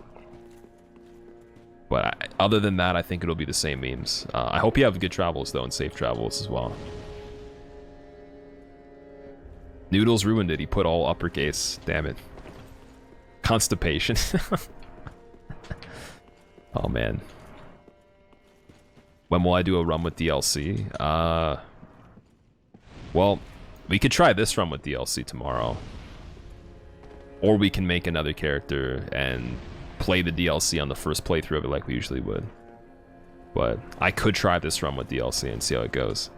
But other than that, I think it'll be the same memes. I hope you have good travels though, and safe travels as well. Noodles ruined it. He put all uppercase. Damn it. Constipation. Oh man. When will I do a run with DLC? Well, we could try this run with DLC tomorrow. Or we can make another character and play the DLC on the first playthrough of it like we usually would. But I could try this run with DLC and see how it goes.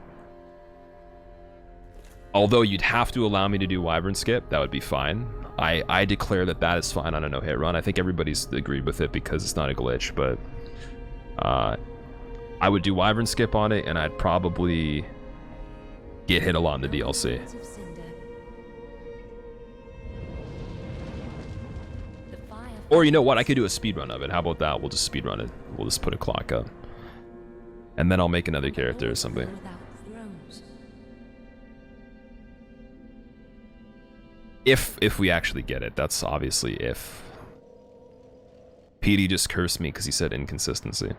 Although you'd have to allow me to do Wyvern Skip, that would be fine. I declare that that is fine on a no-hit run. I think everybody's agreed with it because it's not a glitch, but I would do Wyvern Skip on it, and I'd probably get hit a lot in the DLC. Or you know what, I could do a speedrun of it. How about that? We'll just speedrun it. We'll just put a clock up. And then I'll make another character or something. If we actually get it, that's obviously if. PD just cursed me because he said inconsistency.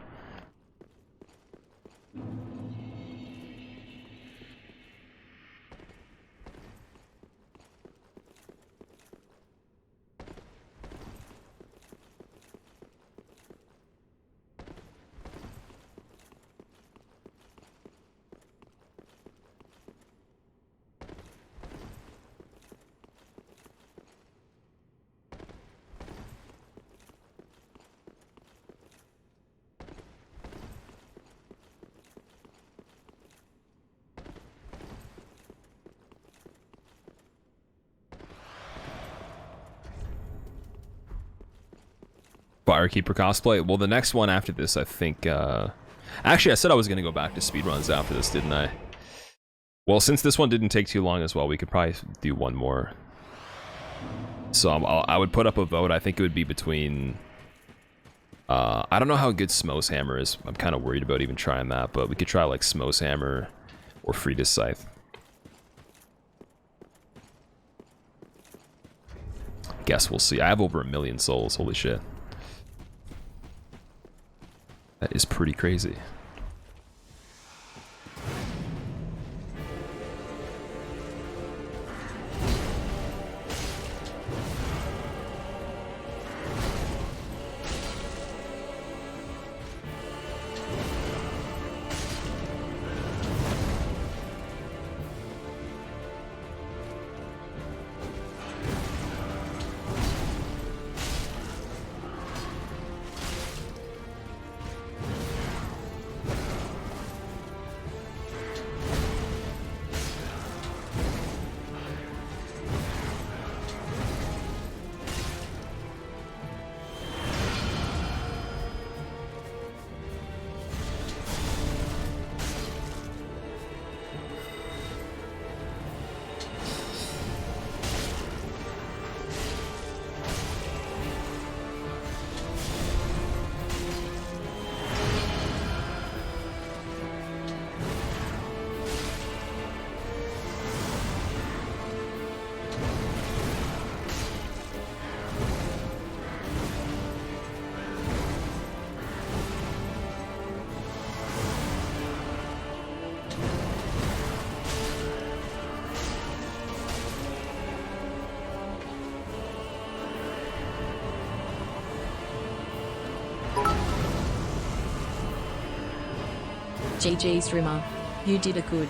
Firekeeper Cosplay. Well, the next one after this, I think... Actually, I said I was going to go back to speedruns after this, didn't I? Well, since this one didn't take too long as well, we could probably do one more. So I would put up a vote. I think it would be between... I don't know how good Smo's Hammer is. I'm kind of worried about even trying that, but we could try like Smo's Hammer or Frida's Scythe. Guess we'll see. I have over 1 million souls. Holy shit. That is pretty crazy. GG streamer. You did a good.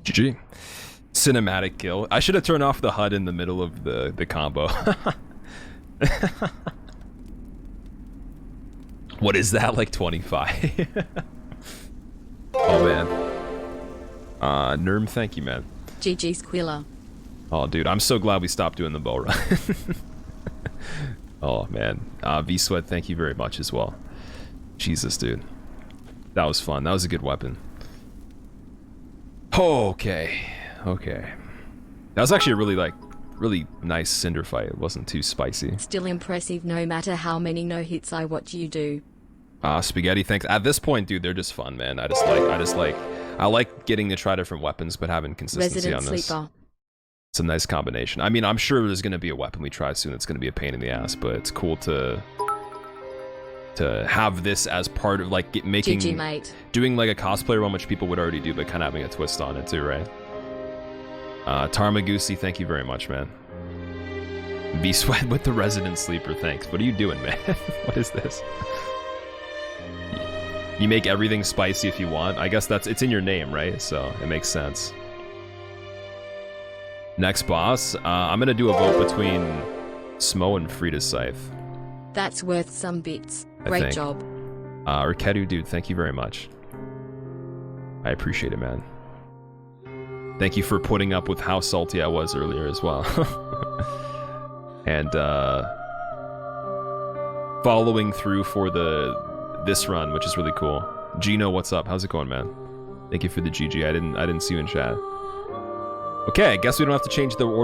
GG. Cinematic kill. I should have turned off the HUD in the middle of the combo. What is that, like 25? Oh man. Nerm, thank you, man. GG Squilla. Oh dude, I'm so glad we stopped doing the bow run. Oh man. V-Sweat, thank you very much as well. Jesus, dude. That was fun. That was a good weapon. Okay. Okay. That was actually a really nice cinder fight. It wasn't too spicy. Still impressive no matter how many no hits I watch you do. Spaghetti, thanks. At this point, dude, they're just fun, man. I like getting to try different weapons, but having consistency Resident on this. Sleeper. It's a nice combination. I mean, I'm sure there's gonna be a weapon we try soon that's gonna be a pain in the ass, but it's cool to have this as part of like making GG, mate. doing like a cosplayer one, which people would already do, but kind of having a twist on it too, right? Tarmagoosey, thank you very much, man. Be Sweat with the Resident Sleeper, thanks. What are you doing, man? What is this? You make everything spicy if you want. I guess it's in your name, right? So it makes sense. Next boss, I'm gonna do a vote between Smo and Frida's Scythe. That's worth some bits. I Great think. job. Rikedu, dude, thank you very much. I appreciate it, man. Thank you for putting up with how salty I was earlier as well. And following through for this run, which is really cool. Gino, what's up? How's it going, man? Thank you for the GG. I didn't see you in chat. Okay, I guess we don't have to change the order.